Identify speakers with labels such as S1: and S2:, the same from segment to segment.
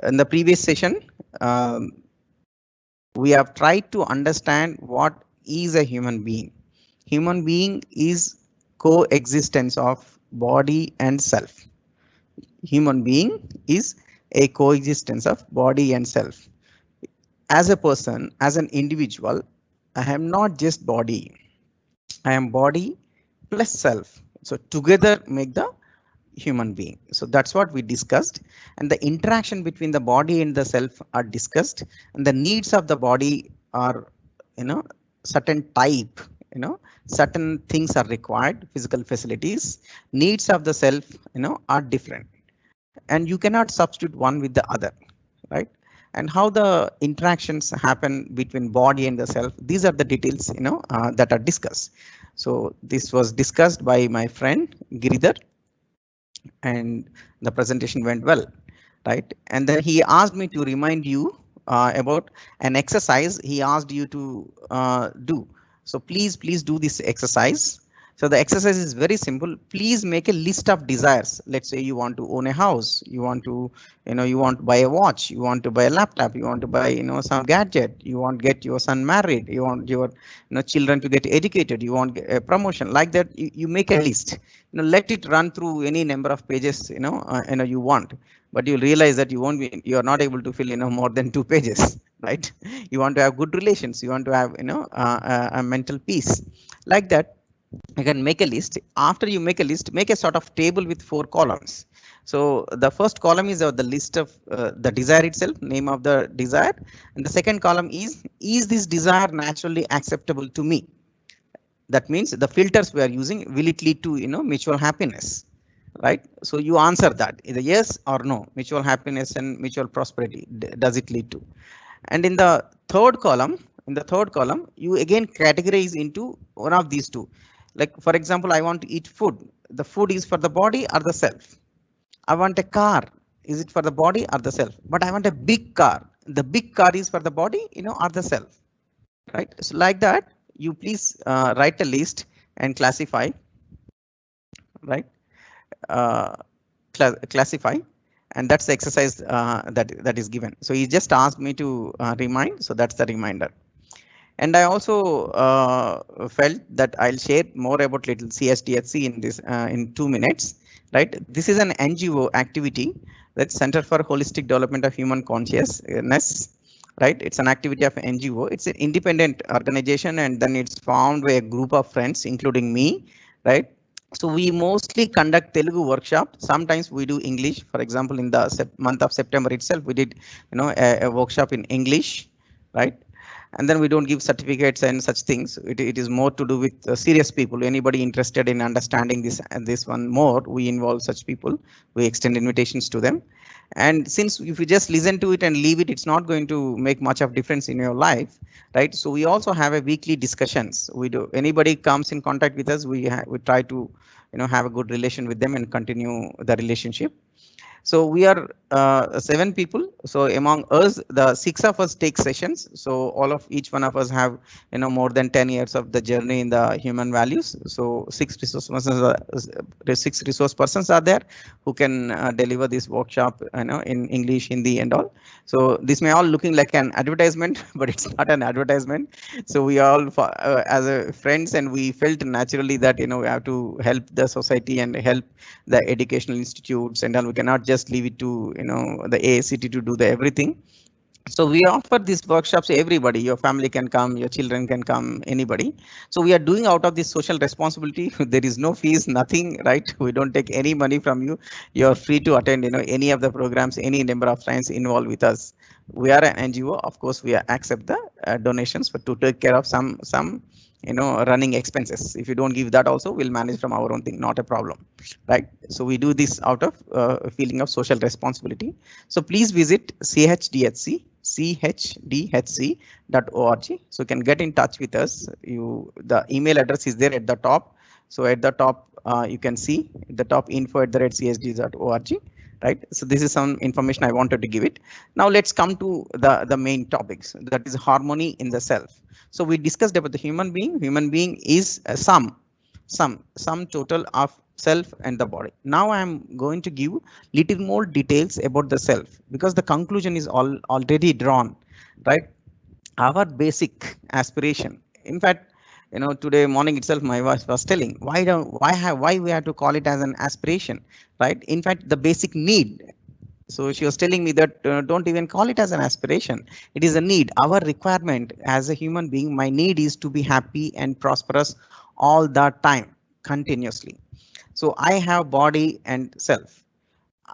S1: in the previous session, um, we have tried to understand what is a human being. Human being is coexistence of body and self. Human being is a coexistence of body and self. As a person, as an individual, I am not just body. I am body plus self. So together make the human being. So that's what we discussed, and the interaction between the body and the self are discussed, and the needs of the body are, you know, certain type, you know, certain things are required, physical facilities. Needs of the self, you know, are different, and you cannot substitute one with the other, right? And how the interactions happen between body and the self, these are the details, you know, that are discussed. So this was discussed by my friend Giridhar, and the presentation went well, right? And then he asked me to remind you about an exercise he asked you to do. So please do this exercise. So the exercise is very simple. Please make a list of desires. Let's say you want to own a house, you want to, you know, you want to buy a watch, you want to buy a laptop, you want to buy, you know, some gadget, you want to get your son married, you want your, you know, children to get educated, you want a promotion, like that. You make a list, you know, let it run through any number of pages, you know, you want, but you'll realize that you are not able to fill, you know, more than 2 pages, right? You want to have good relations, you want to have, you know, a mental peace, like that. You can make a list. After you make a list, make a sort of table with 4 columns. So the first column is the list of the desire itself, name of the desire, and the second column is this desire naturally acceptable to me? That means the filters we are using, will it lead to, you know, mutual happiness, right? So you answer that either yes or no. Mutual happiness and mutual prosperity, does it lead to? And in the third column, you again categorize into one of these two. Like for example, I want to eat food. The food is for the body or the self? I want a car. Is it for the body or the self? But I want a big car. The big car is for the body, you know, or the self, right? So like that, you please write a list and classify, right? Uh, classify, and that's the exercise that is given. So he just asked me to remind, so that's the reminder. And I also felt that I'll share more about little CHDHC in this in 2 minutes, right? This is an NGO activity, that's Center for Holistic Development of Human Consciousness, right? It's an activity of NGO. It's an independent organization, and then it's formed by a group of friends, including me, right? So we mostly conduct Telugu workshop. Sometimes we do English. For example, in the month of September itself, we did, you know, a workshop in English, right? And then we don't give certificates and such things. It is more to do with serious people. Anybody interested in understanding this and this one more, we involve such people. We extend invitations to them. And since if you just listen to it and leave it, it's not going to make much of difference in your life, right? So we also have a weekly discussions. We do, anybody comes in contact with us, we try to, you know, have a good relation with them and continue the relationship. So we are 7 people. So among us, the 6 of us take sessions. So all of each one of us have, you know, more than 10 years of the journey in the human values. So 6 resource persons are there who can deliver this workshop, you know, in English, Hindi, and all. So this may all looking like an advertisement, but it's not an advertisement. So we all as a friends, and we felt naturally that, you know, we have to help the society and help the educational institutes and all. We cannot just leave it to, you know, the AICT to do the everything. So we offer these workshops to everybody. Your family can come, your children can come, anybody. So we are doing out of this social responsibility. There is no fees, nothing, right? We don't take any money from you. You're free to attend, you know, any of the programs, any number of times involved with us. We are an NGO. Of course, we accept the donations, but to take care of some you know, running expenses. If you don't give that also, we'll manage from our own thing, not a problem, right? So we do this out of a feeling of social responsibility. So please visit chdhc.org. So you can get in touch with us. The email address is there at the top. So at the top, you can see the top info@chd.org. Right. So this is some information I wanted to give it. Now let's come to the main topics, that is harmony in the self. So we discussed about the human being. Human being is a sum total of self and the body. Now I am going to give little more details about the self, because the conclusion is already drawn, right? Our basic aspiration. In fact, today morning itself my wife was telling, why we have to call it as an aspiration, right? In fact, the basic need. So she was telling me that don't even call it as an aspiration. It is a need. Our requirement as a human being, my need is to be happy and prosperous all the time, continuously. So I have body and self.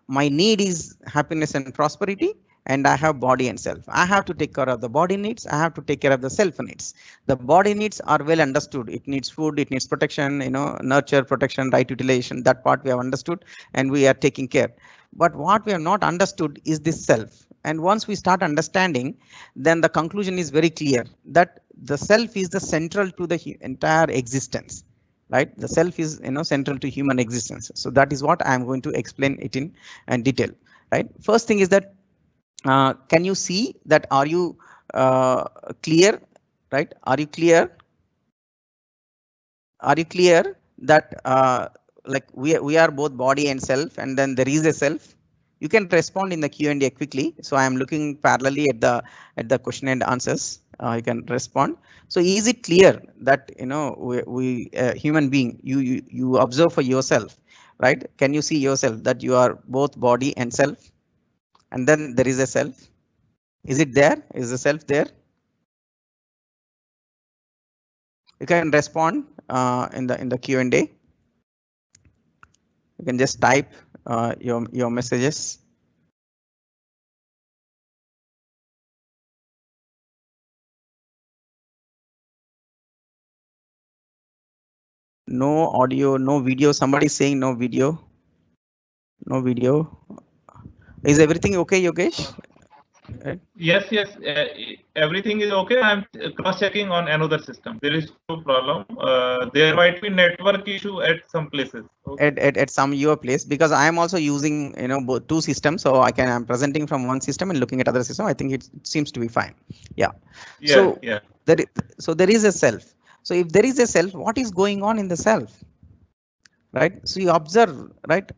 S1: My need is happiness and prosperity, and I have body and self. I have to take care of the body needs, I have to take care of the self needs. The body needs are well understood. It needs food, it needs protection, nurture, protection, right utilization. That part we have understood and we are taking care. But what we have not understood is this self. And once we start understanding, then the conclusion is very clear that the self is the central to the entire existence, right? The self is central to human existence. So that is what I am going to explain it in detail, right? First thing is that can you see that? Are you clear, right? Are you clear? Are you clear that like we are both body and self, and then there is a self? You can respond in the Q&A quickly. So I am looking parallelly at the question and answers. You can respond. So is it clear that we human being, you observe for yourself, right? Can you see yourself that you are both body and self, and then there is a self? Is it there? Is the self there? You can respond in the Q&A. You can just type your messages. No audio, no video. Somebody saying no video. No video. Is everything okay, Yogesh?
S2: Yes, yes, everything is okay. I'm cross-checking on another system. There is no problem. There might be network issue at some places. Okay.
S1: At some your place, because I am also using both two systems, so I'm presenting from one system and looking at other system. I think it seems to be fine. Yeah.
S2: Yeah,
S1: So
S2: yeah.
S1: there is a self. So if there is a self, what is going on in the self? Right? So you observe, right?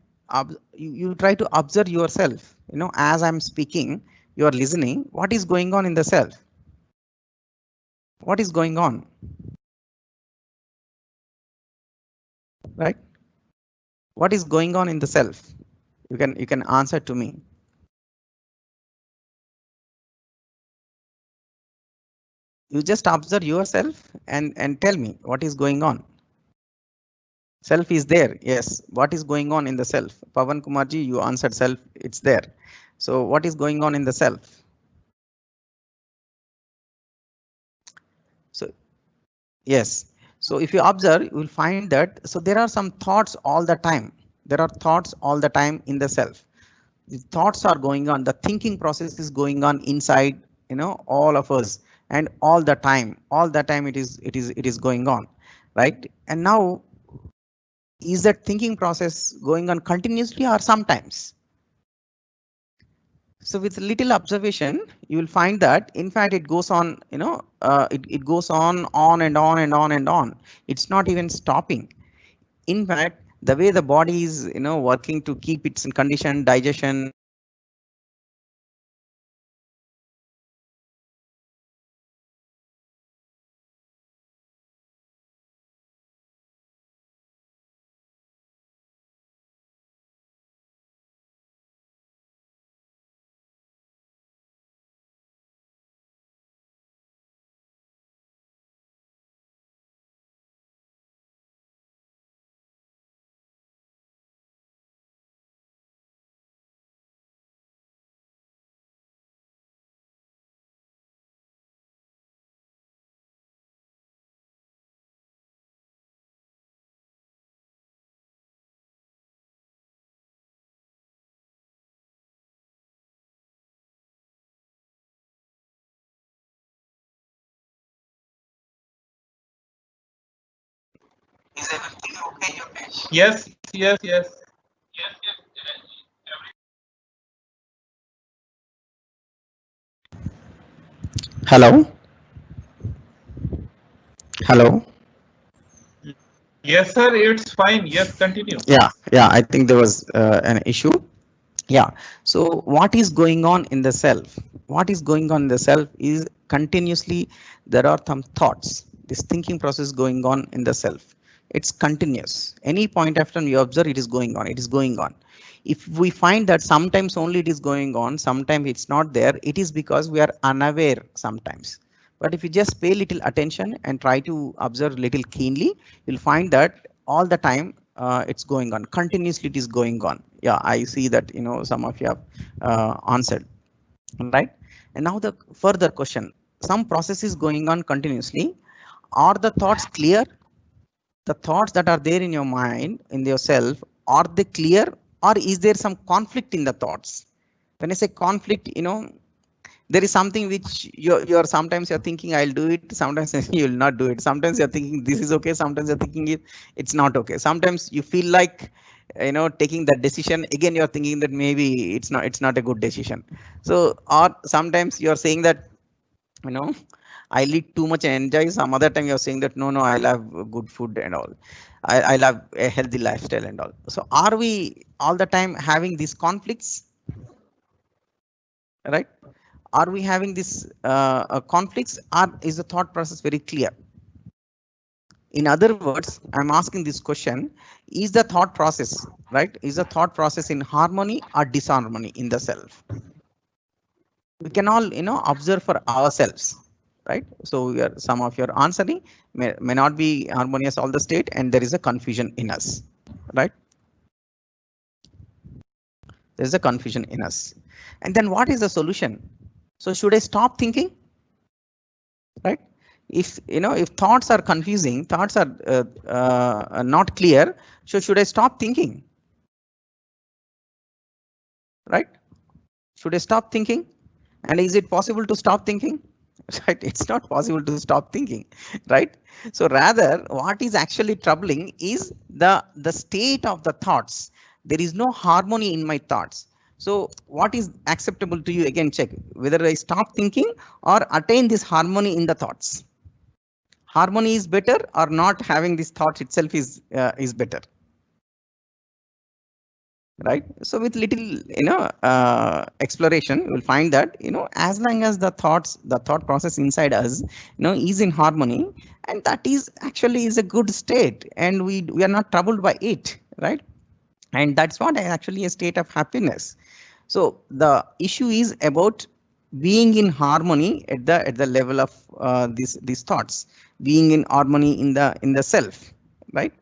S1: You try to observe yourself. As I'm speaking, you are listening. What is going on in the self? What is going on? Right? What is going on in the self? You can answer to me. You just observe yourself and tell me what is going on. Self is there. Yes. What is going on in the self? Pavan Kumarji, you answered self. It's there. So what is going on in the self? So yes. So if you observe, you will find that so there are some thoughts all the time. There are thoughts all the time in the self. The thoughts are going on. The thinking process is going on inside, all of us, and all the time it is going on, right? And now, is that thinking process going on continuously or sometimes? So with little observation, you will find that in fact it goes on, it goes on and on and on and on. It's not even stopping. In fact, the way the body is, working to keep its condition, digestion, is everything okay, Yogesh?
S2: Yes, yes, yes.
S1: Hello? Hello?
S2: Yes, sir. It's fine. Yes, continue.
S1: Yeah, I think there was an issue. Yeah, so what is going on in the self? What is going on in the self is continuously there are some thoughts. This thinking process going on in the self. It's continuous. Any point after you observe, it is going on. It is going on. If we find that sometimes only it is going on, sometimes it's not there, it is because we are unaware sometimes. But if you just pay little attention and try to observe little keenly, you'll find that all the time it's going on. Continuously it is going on. Yeah, I see that, some of you have answered, right? And now the further question, some process is going on continuously. Are the thoughts clear? The thoughts that are there in your mind, in yourself, are they clear, or is there some conflict in the thoughts? When I say conflict, there is something which you're sometimes you're thinking I'll do it, sometimes you will not do it. Sometimes you're thinking this is okay, sometimes you're thinking it's not okay. Sometimes you feel like taking that decision, again you're thinking that maybe it's not a good decision. So, or sometimes you're saying that you know I'll eat too much and enjoy. Some other time you're saying that no, I'll have good food and all. I'll have a healthy lifestyle and all. So are we all the time having these conflicts, right? Are we having this conflicts, or is the thought process very clear? In other words, I'm asking this question, is the thought process, right, is the thought process in harmony or disharmony in the self? We can all observe for ourselves, right? So some of your answering may not be harmonious all the state, and there is a confusion in us, right? There's a confusion in us. And then what is the solution? So should I stop thinking, right? If thoughts are confusing, thoughts are not clear, so should I stop thinking, right? Should I stop thinking? And is it possible to stop thinking? Right, it's not possible to stop thinking, right? So rather what is actually troubling is the state of the thoughts. There is no harmony in my thoughts. So what is acceptable to you? Again, check whether I stop thinking or attain this harmony in the thoughts. Harmony is better, or not having this thought itself is better, right? So with little exploration, you will find that as long as the thought process inside us is in harmony, and that is actually is a good state, and we are not troubled by it, right? And that's what actually a state of happiness. So the issue is about being in harmony at the level of these thoughts, being in harmony in the self, right?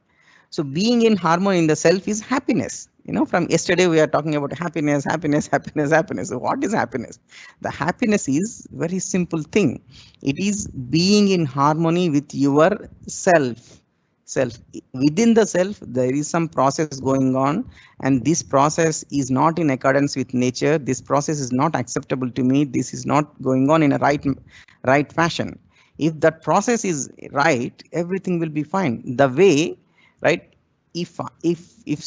S1: So being in harmony in the self is happiness. From yesterday we are talking about happiness, happiness, happiness, happiness. So what is happiness? The happiness is very simple thing. It is being in harmony with your self. Within the self, there is some process going on, and this process is not in accordance with nature. This process is not acceptable to me. This is not going on in a right fashion. If that process is right, everything will be fine. The way, right? If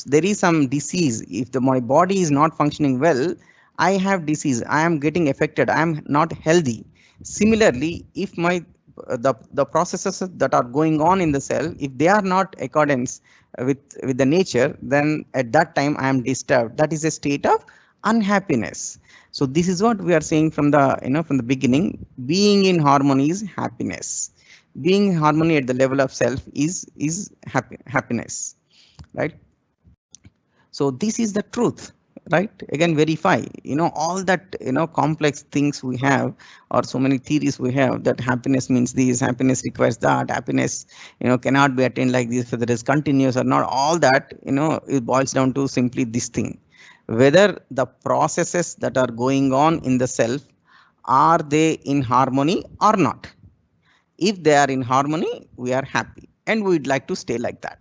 S1: there is some disease, if my body is not functioning well, I have disease, I am getting affected, I am not healthy. Similarly, if the processes that are going on in the cell, if they are not accordance with the nature, then at that time I am disturbed. That is a state of unhappiness. So this is what we are saying from the beginning. Being in harmony is happiness. Being in harmony at the level of self is happiness, right? So this is the truth, right? Again, verify, all that, complex things we have, or so many theories we have, that happiness means this, happiness requires that, happiness, cannot be attained like this, whether it's continuous or not, all that, it boils down to simply this thing. Whether the processes that are going on in the self, are they in harmony or not? If they are in harmony, we are happy, and we'd like to stay like that,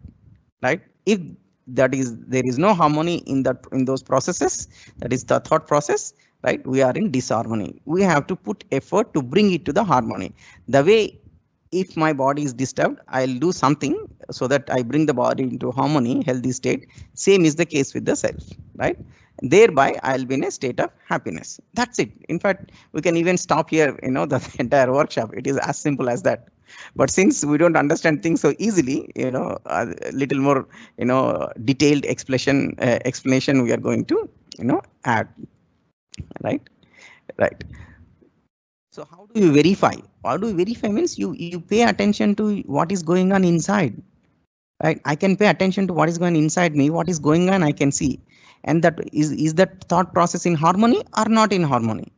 S1: right? If there is no harmony in those processes, that is the thought process, right, we are in disharmony. We have to put effort to bring it to the harmony. The way, if my body is disturbed, I'll do something so that I bring the body into harmony, healthy state. Same is the case with the self, right? Thereby I'll be in a state of happiness. That's it. In fact, we can even stop here, the entire workshop. It is as simple as that. But since we don't understand things so easily, a little more, detailed explanation we are going to, add. Right. Right. So how do you verify? How do you verify means you pay attention to what is going on inside. Right. I can pay attention to what is going inside me, what is going on, I can see. And that is that thought process in harmony or not in harmony?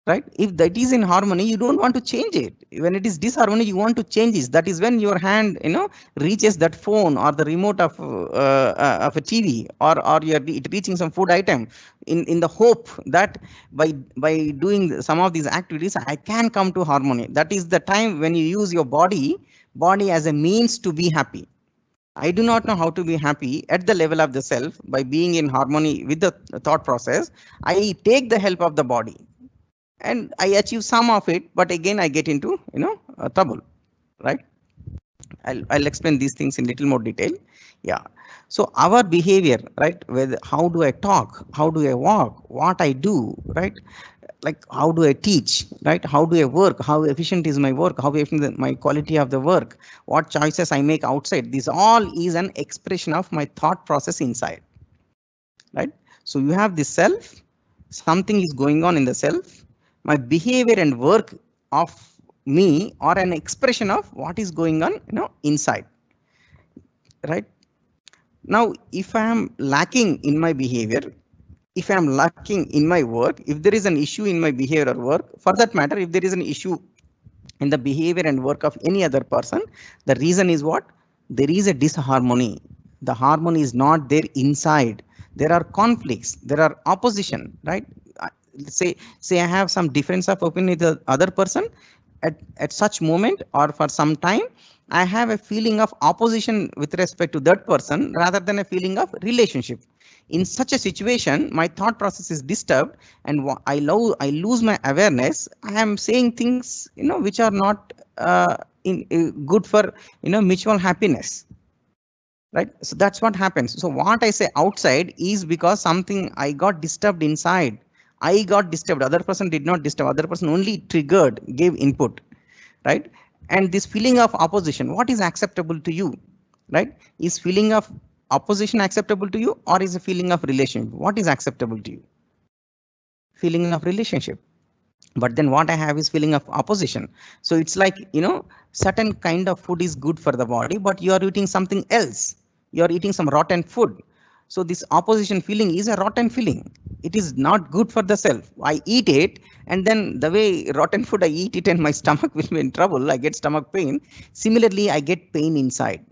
S1: Right. If that is in harmony, you don't want to change it. When it is disharmony, you want to change it. That is when your hand, reaches that phone or the remote of a TV, or you're reaching some food item in the hope that by doing some of these activities, I can come to harmony. That is the time when you use your body as a means to be happy. I do not know how to be happy at the level of the self by being in harmony with the thought process. I take the help of the body. And I achieve some of it, but again I get into trouble, right? I'll explain these things in little more detail. Yeah. So our behavior, right? Whether how do I talk, how do I walk, what I do, right? Like how do I teach, right? How do I work? How efficient is my work? How efficient is my quality of the work? What choices I make outside? This all is an expression of my thought process inside, right? So you have the self. Something is going on in the self. My behavior and work of me are an expression of what is going on, inside. Right. Now, if I am lacking in my behavior, if I am lacking in my work, if there is an issue in my behavior or work, for that matter, if there is an issue in the behavior and work of any other person, the reason is what? There is a disharmony. The harmony is not there inside. There are conflicts. There are opposition, right? Say I have some difference of opinion with the other person at such moment or for some time, I have a feeling of opposition with respect to that person rather than a feeling of relationship. In such a situation, my thought process is disturbed and I lose my awareness. I am saying things which are not good for mutual happiness. Right. So that's what happens. So what I say outside is because something I got disturbed inside. I got disturbed, other person did not disturb, other person only triggered, gave input, right? And this feeling of opposition, what is acceptable to you, right? Is feeling of opposition acceptable to you, or is a feeling of relationship? What is acceptable to you? Feeling of relationship. But then what I have is feeling of opposition. So it's like, certain kind of food is good for the body, but you are eating something else. You are eating some rotten food. So this opposition feeling is a rotten feeling. It is not good for the self. I eat it, and then the way rotten food I eat it and my stomach will be in trouble. I get stomach pain. Similarly, I get pain inside.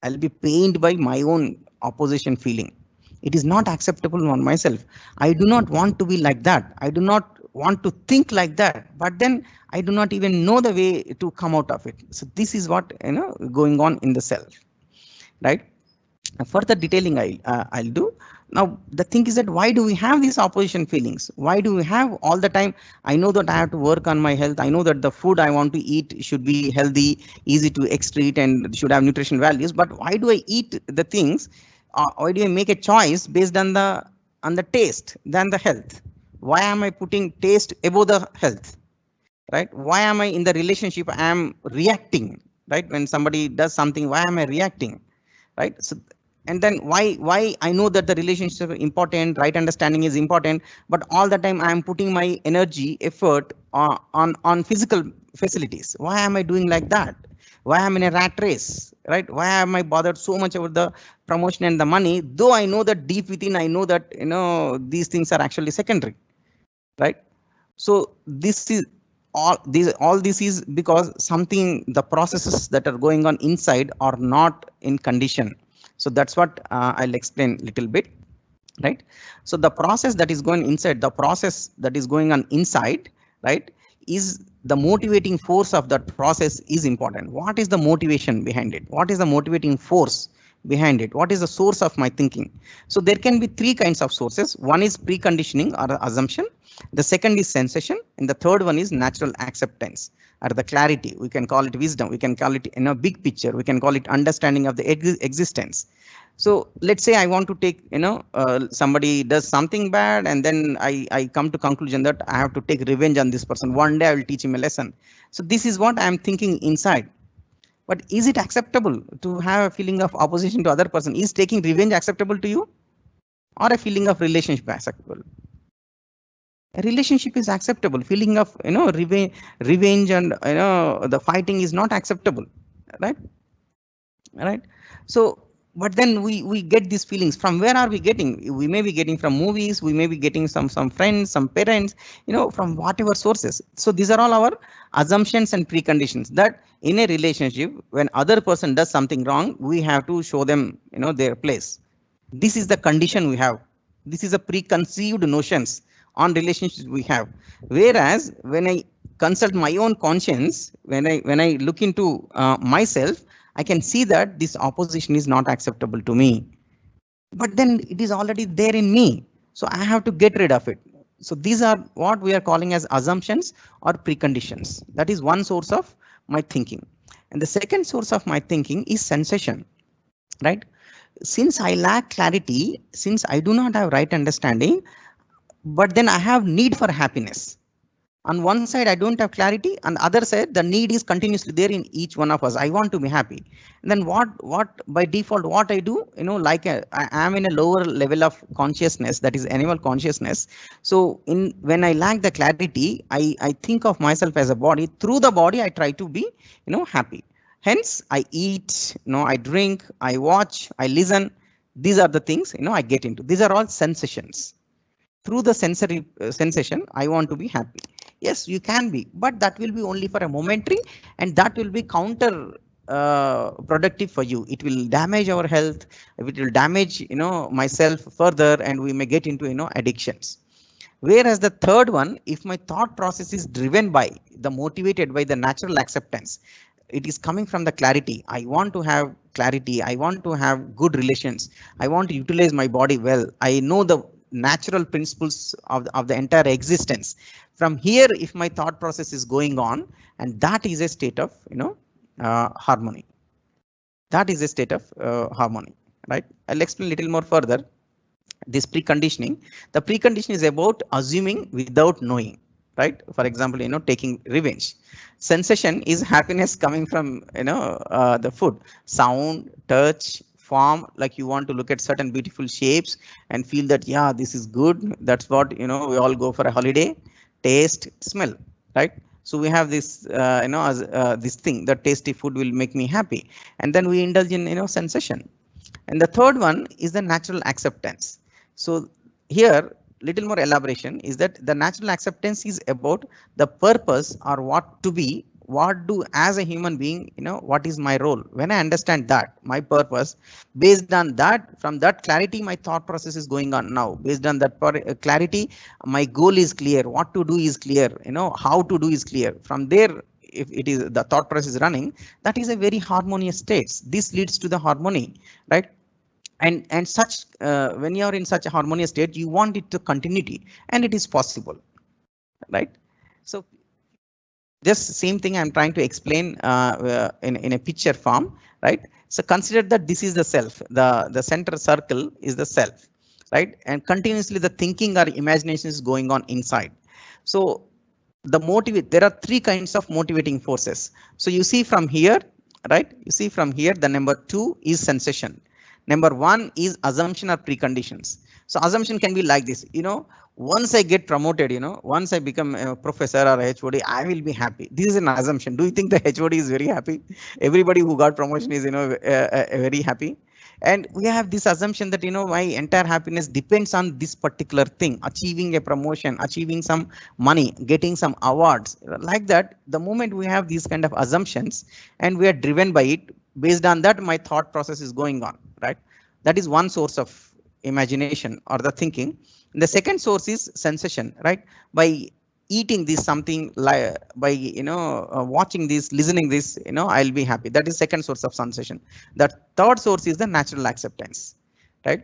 S1: I'll be pained by my own opposition feeling. It is not acceptable on myself. I do not want to be like that. I do not want to think like that. But then I do not even know the way to come out of it. So this is what going on in the self, right? Further detailing I'll do. Now the thing is that why do we have these opposition feelings? Why do we have all the time? I know that I have to work on my health. I know that the food I want to eat should be healthy, easy to excrete, and should have nutrition values. But why do I eat the things? Why do I make a choice based on the taste than the health? Why am I putting taste above the health? Right? Why am I in the relationship? I am reacting. Right? When somebody does something, why am I reacting? Right? So. And then why I know that the relationship is important, right understanding is important, but all the time I am putting my energy, effort on physical facilities. Why am I doing like that? Why am I in a rat race, right? Why am I bothered so much about the promotion and the money? Though I know that deep within, I know that these things are actually secondary, right? So this is all this is because something, the processes that are going on inside are not in condition. So that's what I'll explain a little bit, right? So the process that is going inside, the process that is going on inside, right, is the motivating force of that process is important. What is the motivation behind it? What is the motivating force behind it? What is the source of my thinking? So there can be three kinds of sources. One is preconditioning or assumption. The second is sensation, and the third one is natural acceptance or the clarity. We can call it wisdom. We can call it big picture. We can call it understanding of the existence. So let's say I want to take, somebody does something bad, and then I come to conclusion that I have to take revenge on this person. One day I will teach him a lesson. So this is what I am thinking inside. But is it acceptable to have a feeling of opposition to other person? Is taking revenge acceptable to you, or a feeling of relationship acceptable? A relationship is acceptable. Feeling of revenge and the fighting is not acceptable, right? Right. So, but then we get these feelings from where are we getting? We may be getting from movies. We may be getting some friends, some parents, from whatever sources. So these are all our assumptions and preconditions that in a relationship, when other person does something wrong, we have to show them their place. This is the condition we have. This is a preconceived notions on relationships we have. Whereas when I consult my own conscience, when I look into myself, I can see that this opposition is not acceptable to me. But then it is already there in me. So I have to get rid of it. So these are what we are calling as assumptions or preconditions. That is one source of my thinking. And the second source of my thinking is sensation, right? Since I lack clarity, since I do not have right understanding, but then I have need for happiness. On one side, I don't have clarity. On the other side, the need is continuously there in each one of us. I want to be happy. And then what by default, what I do, like I am in a lower level of consciousness, that is animal consciousness. So when I lack the clarity, I think of myself as a body. Through the body, I try to be, happy. Hence, I eat, I drink, I watch, I listen. These are the things, I get into. These are all sensations. Through the sensory sensation, I want to be happy. Yes, you can be, but that will be only for a momentary, and that will be counter productive for you. It will damage our health. It will damage, myself further, and we may get into, addictions. Whereas the third one, if my thought process is driven by motivated by the natural acceptance, it is coming from the clarity. I want to have clarity. I want to have good relations. I want to utilize my body well. I know the natural principles of the entire existence. From here, if my thought process is going on, and that is a state of harmony. That is a state of harmony, right? I'll explain a little more further. This preconditioning. The precondition is about assuming without knowing, right? For example, taking revenge. Sensation is happiness coming from the food, sound, touch, form. Like you want to look at certain beautiful shapes and feel that, yeah, this is good. That's what we all go for a holiday. Taste, smell, right? So we have this this thing, that tasty food will make me happy, and then we indulge in sensation. And the third one is the natural acceptance. So here, little more elaboration is that the natural acceptance is about the purpose, or what to be, what do as a human being, what is my role. When I understand that my purpose, based on that, from that clarity, my thought process is going on now. Based on that clarity, my goal is clear, what to do is clear, how to do is clear. From there, if it is the thought process is running, that is a very harmonious state. This leads to the harmony, right? And such when you are in such a harmonious state, you want it to continuity, and it is possible, right? So just same thing I'm trying to explain in a picture form, right? So consider that this is the self, the center circle is the self, right? And continuously the thinking or imagination is going on inside. So there are three kinds of motivating forces. So you see from here, right? You see from here, the number 2 is sensation. Number 1 is assumption or preconditions. So assumption can be like this, once I get promoted, once I become a professor or a HOD, I will be happy. This is an assumption. Do you think the HOD is very happy? Everybody who got promotion is, very happy. And we have this assumption that, my entire happiness depends on this particular thing, achieving a promotion, achieving some money, getting some awards. Like that, the moment we have these kind of assumptions and we are driven by it, based on that, my thought process is going on, right? That is one source of imagination or the thinking. And the second source is sensation, right? By eating this something like by watching this, listening this, I'll be happy. That is second source of sensation. The third source is the natural acceptance, right?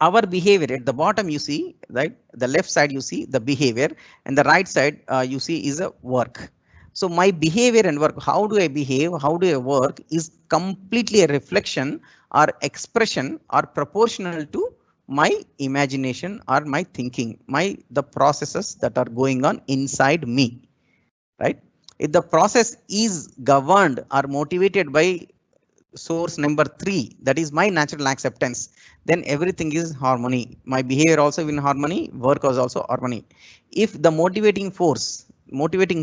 S1: Our behavior at the bottom you see, right? The left side you see the behavior, and the right side you see is a work. So my behavior and work, how do I behave, how do I work, is completely a reflection or expression or proportional to my imagination or my thinking, the processes that are going on inside me, right? If the process is governed or motivated by source number 3, that is my natural acceptance, then everything is harmony. My behavior also in harmony, work was also harmony. If the motivating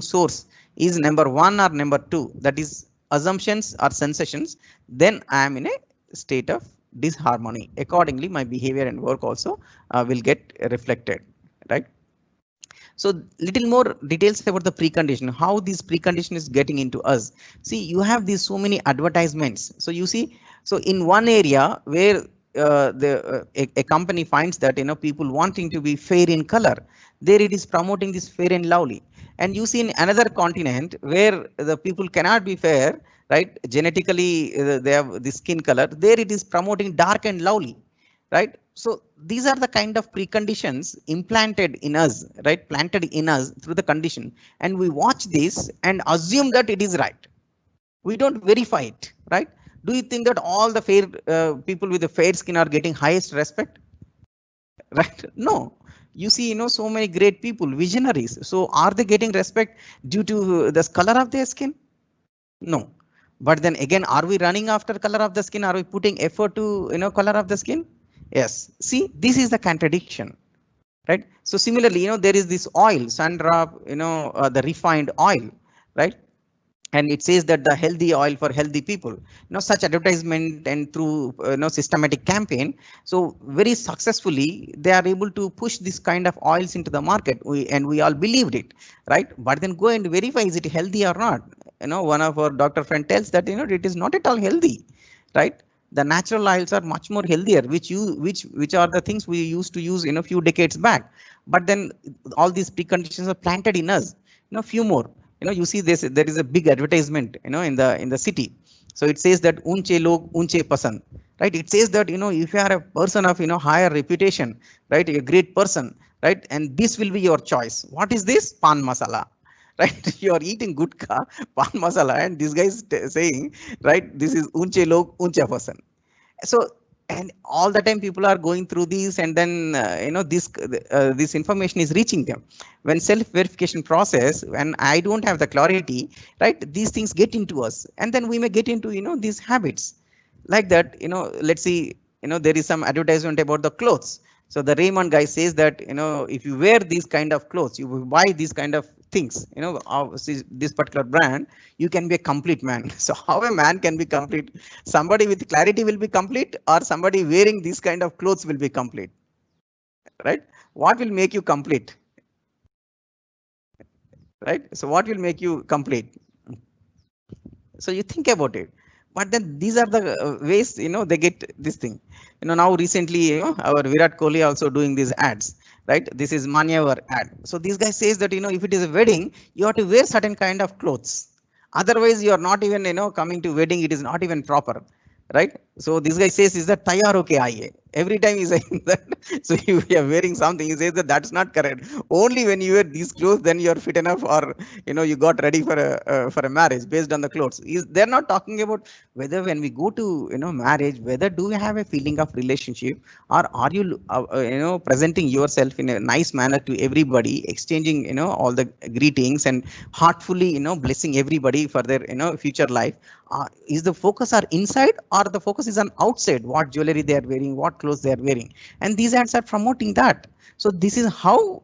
S1: source is number 1 or number 2, that is assumptions or sensations, then I am in a state of disharmony. Accordingly, my behavior and work also will get reflected, right? So little more details about the precondition, how this precondition is getting into us. See, you have these so many advertisements. So you see, so in one area where a company finds that people wanting to be fair in color, there it is promoting this fair and lovely. And you see in another continent where the people cannot be fair, right? Genetically they have the skin color, there it is promoting dark and lovely, right? So these are the kind of preconditions implanted in us, right? Planted in us through the condition, and we watch this and assume that it is right. We don't verify it, right? Do you think that all the fair people with the fair skin are getting highest respect? Right? No. You see, so many great people, visionaries. So are they getting respect due to the color of their skin? No. But then again, are we running after color of the skin? Are we putting effort to color of the skin? Yes. See, this is the contradiction, right? So similarly, there is this oil, Sandra, the refined oil, right? And it says that the healthy oil for healthy people, such advertisement and through systematic campaign. So very successfully, they are able to push this kind of oils into the market, and we all believed it, right? But then go and verify, is it healthy or not? One of our doctor friend tells that it is not at all healthy, right? The natural oils are much more healthier, which are the things we used to use a few decades back. But then all these preconditions are planted in us. Few more. You see this, there is a big advertisement, in the city. So it says that unche log unche pasand, right? It says that, if you are a person of, higher reputation, right? A great person, right? And this will be your choice. What is this? Pan masala, right? You are eating gutka, pan masala, and this guy is saying, right? This is unche log unche pasand. So, and all the time people are going through these, and then this information is reaching them. When self-verification process, when I don't have the clarity, right, these things get into us, and then we may get into these habits like that. Let's see, there is some advertisement about the clothes. So the Raymond guy says that if you wear these kind of clothes, you buy these kind of things, this particular brand, you can be a complete man. So how a man can be complete? Somebody with clarity will be complete, or somebody wearing these kind of clothes will be complete, right? What will make you complete? Right? So what will make you complete? So you think about it. But then these are the ways, they get this thing. Now recently, our Virat Kohli also doing these ads, right? This is Manyavar ad. So this guy says that, if it is a wedding, you have to wear certain kind of clothes. Otherwise, you are not even, coming to wedding. It is not even proper, right? So this guy says, is that tayar okay aaye? Every time he's saying that. So you are wearing something, he says that that's not correct. Only when you wear these clothes, then you are fit enough, or you got ready for a marriage based on the clothes. They're not talking about whether when we go to marriage, whether do we have a feeling of relationship, or are you presenting yourself in a nice manner to everybody, exchanging all the greetings and heartfully blessing everybody for their future life. Is the focus are inside, or the focus is on outside? What jewelry they are wearing, what clothes they are wearing, and these ads are promoting that. So this is how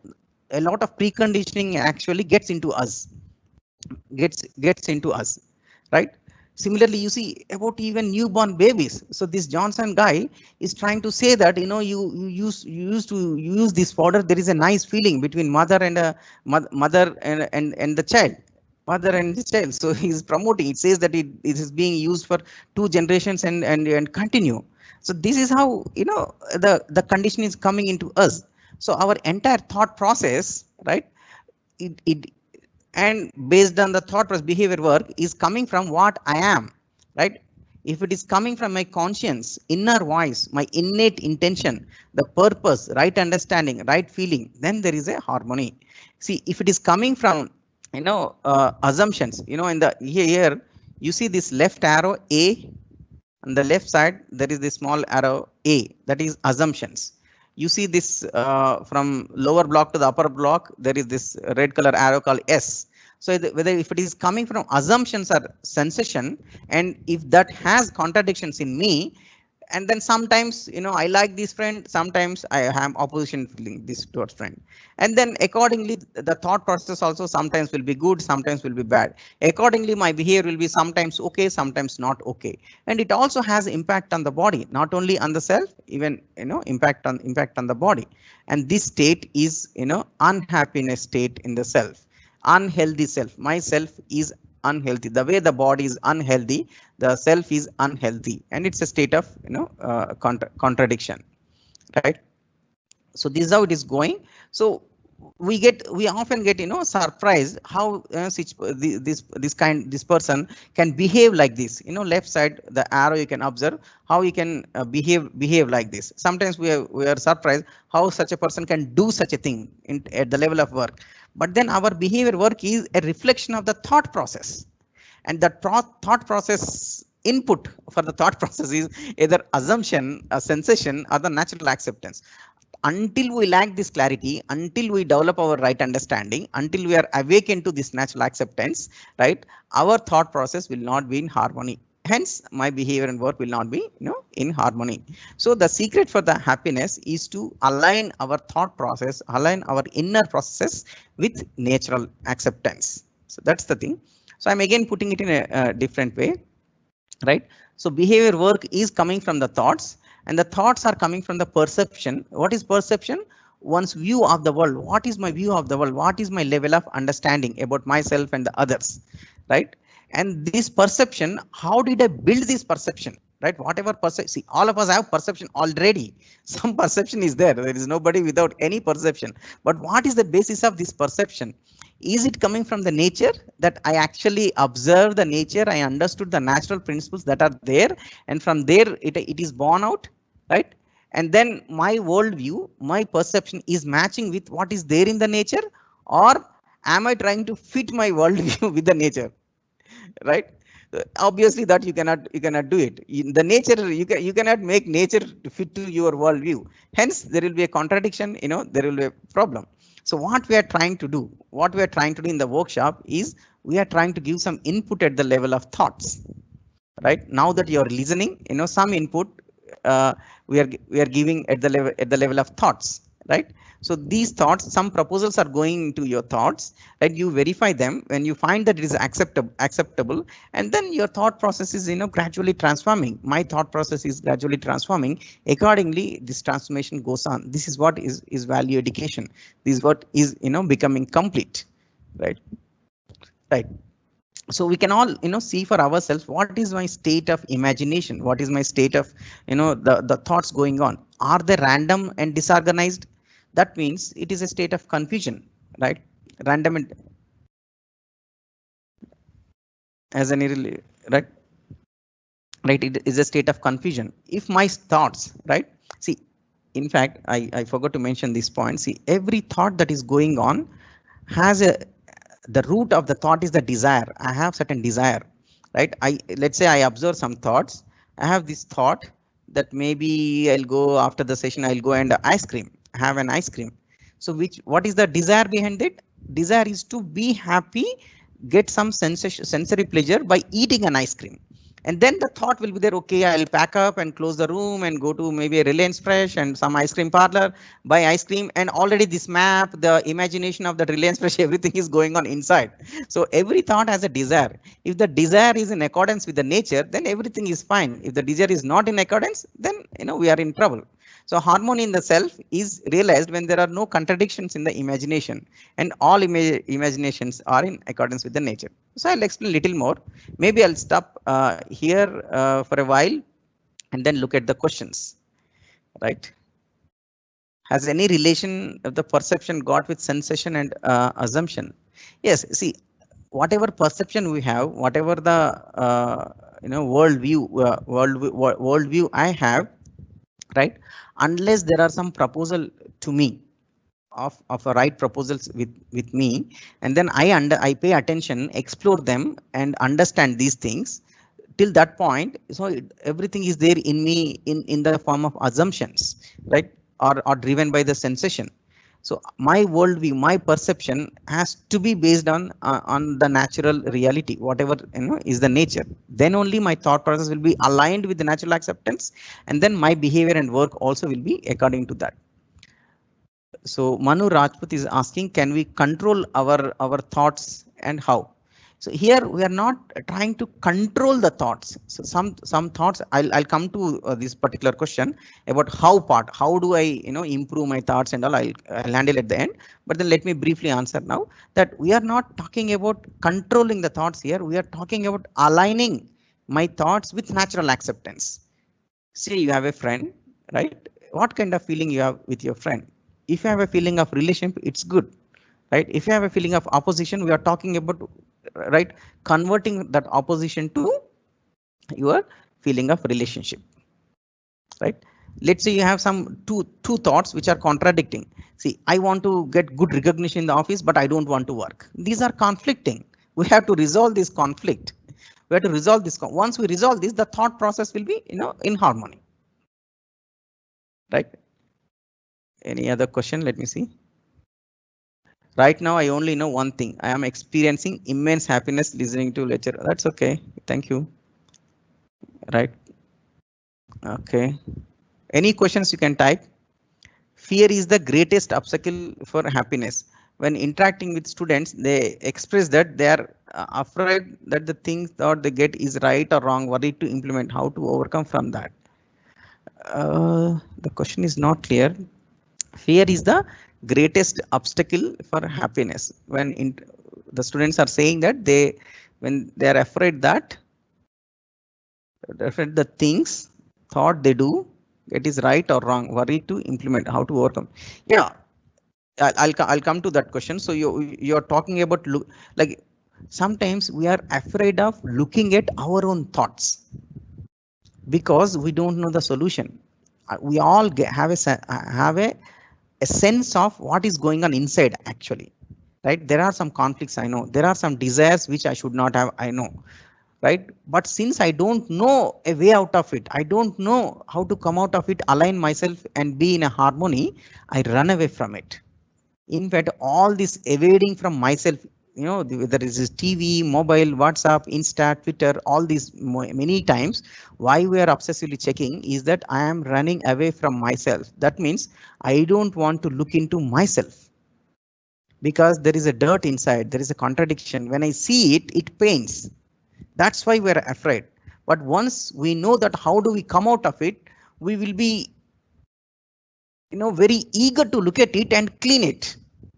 S1: a lot of preconditioning actually gets into us, right? Similarly, you see about even newborn babies. So this Johnson guy is trying to say that you used to use this powder. There is a nice feeling between mother and the child. Mother and the child. So he's promoting. It says that it is being used for 2 generations and continue. So this is how the condition is coming into us. So our entire thought process, right, it and based on the thought process, behavior work is coming from what I am, right? If it is coming from my conscience, inner voice, my innate intention, the purpose, right understanding, right feeling, then there is a harmony. See, if it is coming from, assumptions, in the here you see this left arrow A. On the left side, there is this small arrow A, that is assumptions. You see this from lower block to the upper block, there is this red color arrow called S. So whether if it is coming from assumptions or sensation, and if that has contradictions in me, and then sometimes, I like this friend, sometimes I have opposition feeling this towards friend, and then accordingly the thought process also sometimes will be good, sometimes will be bad. Accordingly my behavior will be sometimes okay, sometimes not okay, and it also has impact on the body, not only on the self, even impact on the body. And this state is unhappiness state in the self, unhealthy self. My self is unhealthy, the way the body is unhealthy, the self is unhealthy, and it's a state of contradiction, right? So this is how it is going. So we often get surprised how this person can behave like this. Left side the arrow, you can observe how he can behave like this. Sometimes we are surprised how such a person can do such a thing at the level of work. But then our behavior work is a reflection of the thought process, and the thought process input for the thought process is either assumption, a sensation, or the natural acceptance. Until we lack this clarity, until we develop our right understanding, until we are awakened to this natural acceptance, right, our thought process will not be in harmony. Hence, my behavior and work will not be in harmony. So the secret for the happiness is to align our thought process, align our inner processes with natural acceptance. So that's the thing. So I'm again putting it in a different way, right? So behavior work is coming from the thoughts, and the thoughts are coming from the perception. What is perception? One's view of the world. What is my view of the world? What is my level of understanding about myself and the others, right? And this perception, how did I build this perception, right? Whatever perception, see, all of us have perception already. Some perception is there. There is nobody without any perception. But what is the basis of this perception? Is it coming from the nature, that I actually observe the nature, I understood the natural principles that are there, and from there it is born out, right? And then my worldview, my perception is matching with what is there in the nature, or am I trying to fit my worldview with the nature, right? Obviously that you cannot do it. In the nature, you cannot make nature to fit to your worldview. Hence there will be a contradiction, there will be a problem. So what we are trying to do, in the workshop is we are trying to give some input at the level of thoughts, right? Now that you are listening, some input we are giving at the level of thoughts, right? So these thoughts, some proposals are going into your thoughts, right? You verify them. When you find that it is acceptable, and then your thought process is gradually transforming. My thought process is gradually transforming. Accordingly, this transformation goes on. This is what is value education. This is what is becoming complete, right? Right. So we can all see for ourselves, what is my state of imagination, what is my state of the thoughts going on. Are they random and disorganized? That means it is a state of confusion, right? Random and as an right, it is a state of confusion. If my thoughts, right, see, in fact I forgot to mention this point. See, every thought that is going on has the root of the thought is the desire. I have certain desire, right? Let's say I observe some thoughts. I have this thought that maybe I'll go after the session, I'll go and have an ice cream. So what is the desire behind it? Desire is to be happy, get some sensory pleasure by eating an ice cream. And then the thought will be there, okay, I'll pack up and close the room and go to maybe a Reliance Fresh and some ice cream parlor, buy ice cream, and already this map, the imagination of the Reliance Fresh, everything is going on inside. So every thought has a desire. If the desire is in accordance with the nature, then everything is fine. If the desire is not in accordance, then we are in trouble. So harmony in the self is realized when there are no contradictions in the imagination, and all imaginations are in accordance with the nature. So I'll explain a little more. Maybe I'll stop here for a while and then look at the questions, right? Has any relation of the perception got with sensation and assumption? Yes, see, whatever perception we have, whatever the worldview I have, right? Unless there are some proposal to me of a right proposals with me, and then I pay attention, explore them, and understand these things till that point. So everything is there in me in the form of assumptions, right? Or driven by the sensation. So my worldview, my perception has to be based on the natural reality, whatever is the nature. Then only my thought process will be aligned with the natural acceptance, and then my behavior and work also will be according to that. So Manu Rajput is asking, can we control our thoughts and how? So here we are not trying to control the thoughts. So some thoughts, I'll come to this particular question about how part. How do I improve my thoughts and all? I'll handle at the end. But then let me briefly answer now that we are not talking about controlling the thoughts here. We are talking about aligning my thoughts with natural acceptance. Say you have a friend, right? What kind of feeling you have with your friend? If you have a feeling of relationship, it's good, right? If you have a feeling of opposition, we are talking about, right, converting that opposition to your feeling of relationship, right? Let's say you have some two thoughts which are contradicting. See, I want to get good recognition in the office, but I don't want to work. These are conflicting. We have to resolve this conflict. We have to resolve this. Once we resolve this, the thought process will be in harmony, right? Any other question? Let me see. Right now, I only know one thing. I am experiencing immense happiness listening to lecture. That's okay. Thank you. Right. Okay. Any questions you can type? Fear is the greatest obstacle for happiness. When interacting with students, they express that they are afraid that the things that they get is right or wrong, worried to implement. How to overcome from that? The question is not clear. Fear is the greatest obstacle for happiness. When the students are saying that when they are afraid that the things thought they do, it is right or wrong, worried to implement, how to overcome. Yeah, I'll come to that question. So you're talking about like sometimes we are afraid of looking at our own thoughts because we don't know the solution. We all have a sense of what is going on inside actually, right? There are some conflicts, I know. There are some desires which I should not have, I know, right? But since I don't know a way out of it, I don't know how to come out of it, align myself and be in a harmony, I run away from it. In fact, all this evading from myself, whether it is TV, mobile, WhatsApp, Insta, Twitter, all these many times, why we are obsessively checking is that I am running away from myself. That means I don't want to look into myself because there is a dirt inside. There is a contradiction. When I see it, it pains. That's why we're afraid. But once we know that how do we come out of it, we will be very eager to look at it and clean it,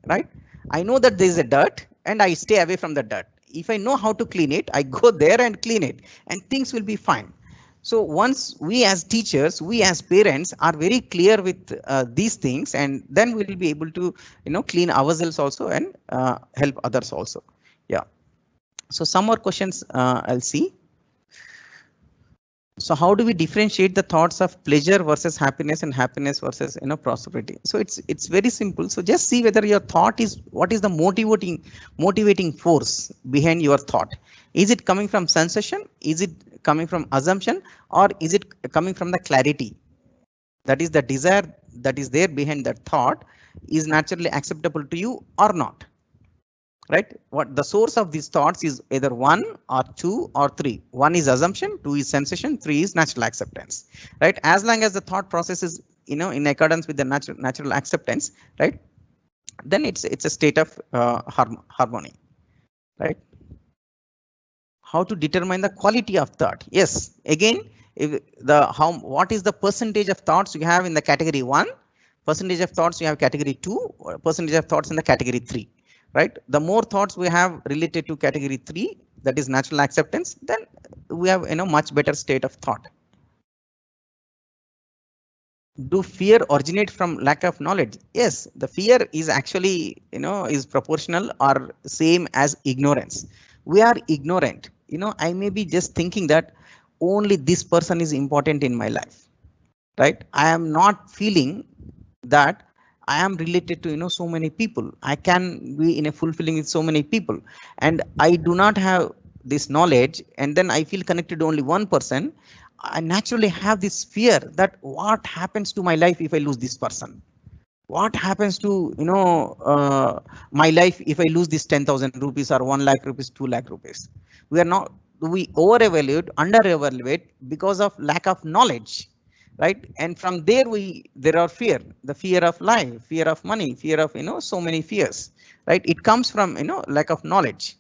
S1: right? I know that there is a dirt and I stay away from the dirt. If I know how to clean it, I go there and clean it and things will be fine. So once we as teachers, we as parents are very clear with these things, and then we will be able to clean ourselves also and help others also. Yeah. So some more questions I'll see. So how do we differentiate the thoughts of pleasure versus happiness and happiness versus prosperity? So it's very simple. So just see whether your thought is what is the motivating force behind your thought. Is it coming from sensation? Is it coming from assumption, or is it coming from the clarity? That is the desire that is there behind that thought is naturally acceptable to you or not. Right? What the source of these thoughts is either 1 or 2 or 3. 1 is assumption, 2 is sensation, 3 is natural acceptance. Right? As long as the thought process is in accordance with the natural acceptance, right? Then it's a state of harmony. Right? How to determine the quality of thought? Yes, again, what is the percentage of thoughts you have in the category 1, percentage of thoughts you have category 2, or percentage of thoughts in the category 3. Right? The more thoughts we have related to category 3, that is natural acceptance, then we have much better state of thought. Do fear originate from lack of knowledge? Yes, the fear is actually, is proportional or same as ignorance. We are ignorant. I may be just thinking that only this person is important in my life, right? I am not feeling that I am related to, so many people. I can be in a fulfilling with so many people, and I do not have this knowledge, and then I feel connected to only one person. I naturally have this fear that what happens to my life if I lose this person? What happens to, my life if I lose this 10,000 rupees or 1 lakh rupees, 2 lakh rupees? We are not, we over evaluate, under evaluate because of lack of knowledge, right? And from there there are fear, the fear of life, fear of money, fear of, so many fears, right? It comes from, lack of knowledge.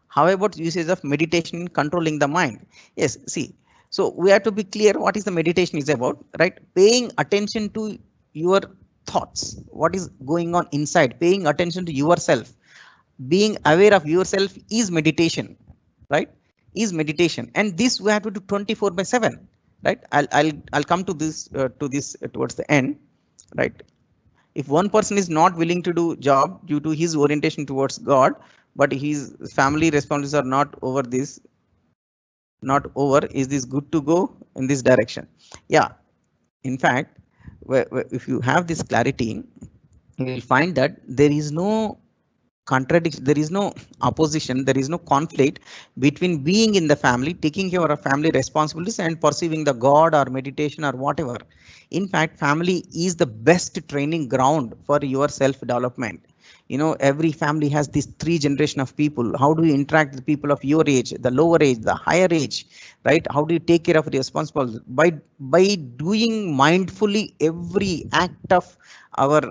S1: How about usage of meditation in controlling the mind? Yes, see, so we have to be clear what is the meditation is about, right? Paying attention to your thoughts, what is going on inside, paying attention to yourself, being aware of yourself is meditation, right? Is meditation, and this we have to do 24/7, right? I'll come to this towards the end, right? If one person is not willing to do job due to his orientation towards God, but his family responsibilities are not over this, not over, is this good to go in this direction? Yeah, in fact, if you have this clarity, you will find that there is no contradiction, there is no opposition, there is no conflict between being in the family, taking care of family responsibilities, and perceiving the God or meditation or whatever. In fact, family is the best training ground for your self development. Every family has these three generation of people. How do you interact with people of your age, the lower age, the higher age, right? How do you take care of the responsible by doing mindfully every act of our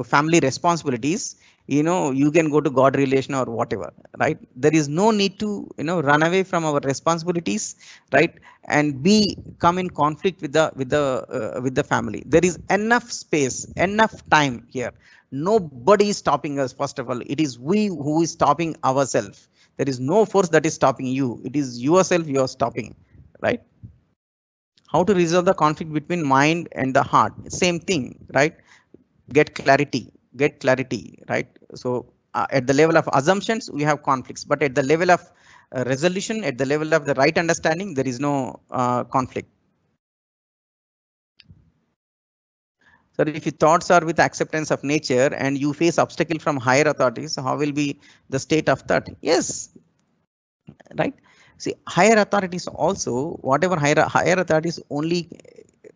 S1: family responsibilities? You can go to God relation or whatever, right? There is no need to, run away from our responsibilities, right? And be come in conflict with the family. There is enough space, enough time here. Nobody is stopping us. First of all, it is we who is stopping ourselves. There is no force that is stopping you. It is yourself you are stopping, right? How to resolve the conflict between mind and the heart? Same thing, right? Get clarity, right? So at the level of assumptions we have conflicts, but at the level of resolution, at the level of the right understanding, there is no conflict. So if your thoughts are with acceptance of nature and you face obstacle from higher authorities, how will be the state of thought? Yes, right. See, higher authorities also, whatever higher authorities only,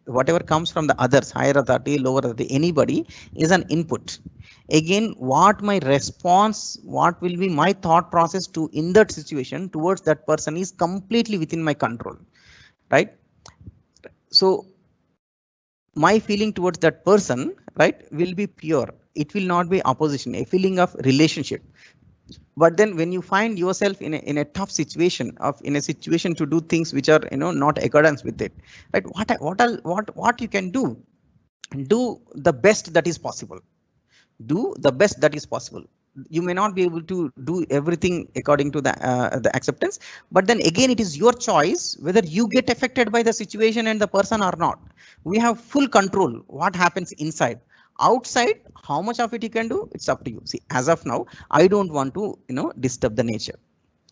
S1: whatever comes from the others, higher authority, lower authority, anybody, is an input. Again, what my response, what will be my thought process to in that situation towards that person is completely within my control, right? So my feeling towards that person, right, will be pure. It will not be opposition, a feeling of relationship. But then when you find yourself in a tough situation, of in a situation to do things which are, not accordance with it, right? What you can do the best that is possible. Do the best that is possible. You may not be able to do everything according to the acceptance, but then again it is your choice whether you get affected by the situation and the person or not. We have full control what happens inside. Outside, how much of it you can do, it's up to you. See, as of now, I don't want to, disturb the nature.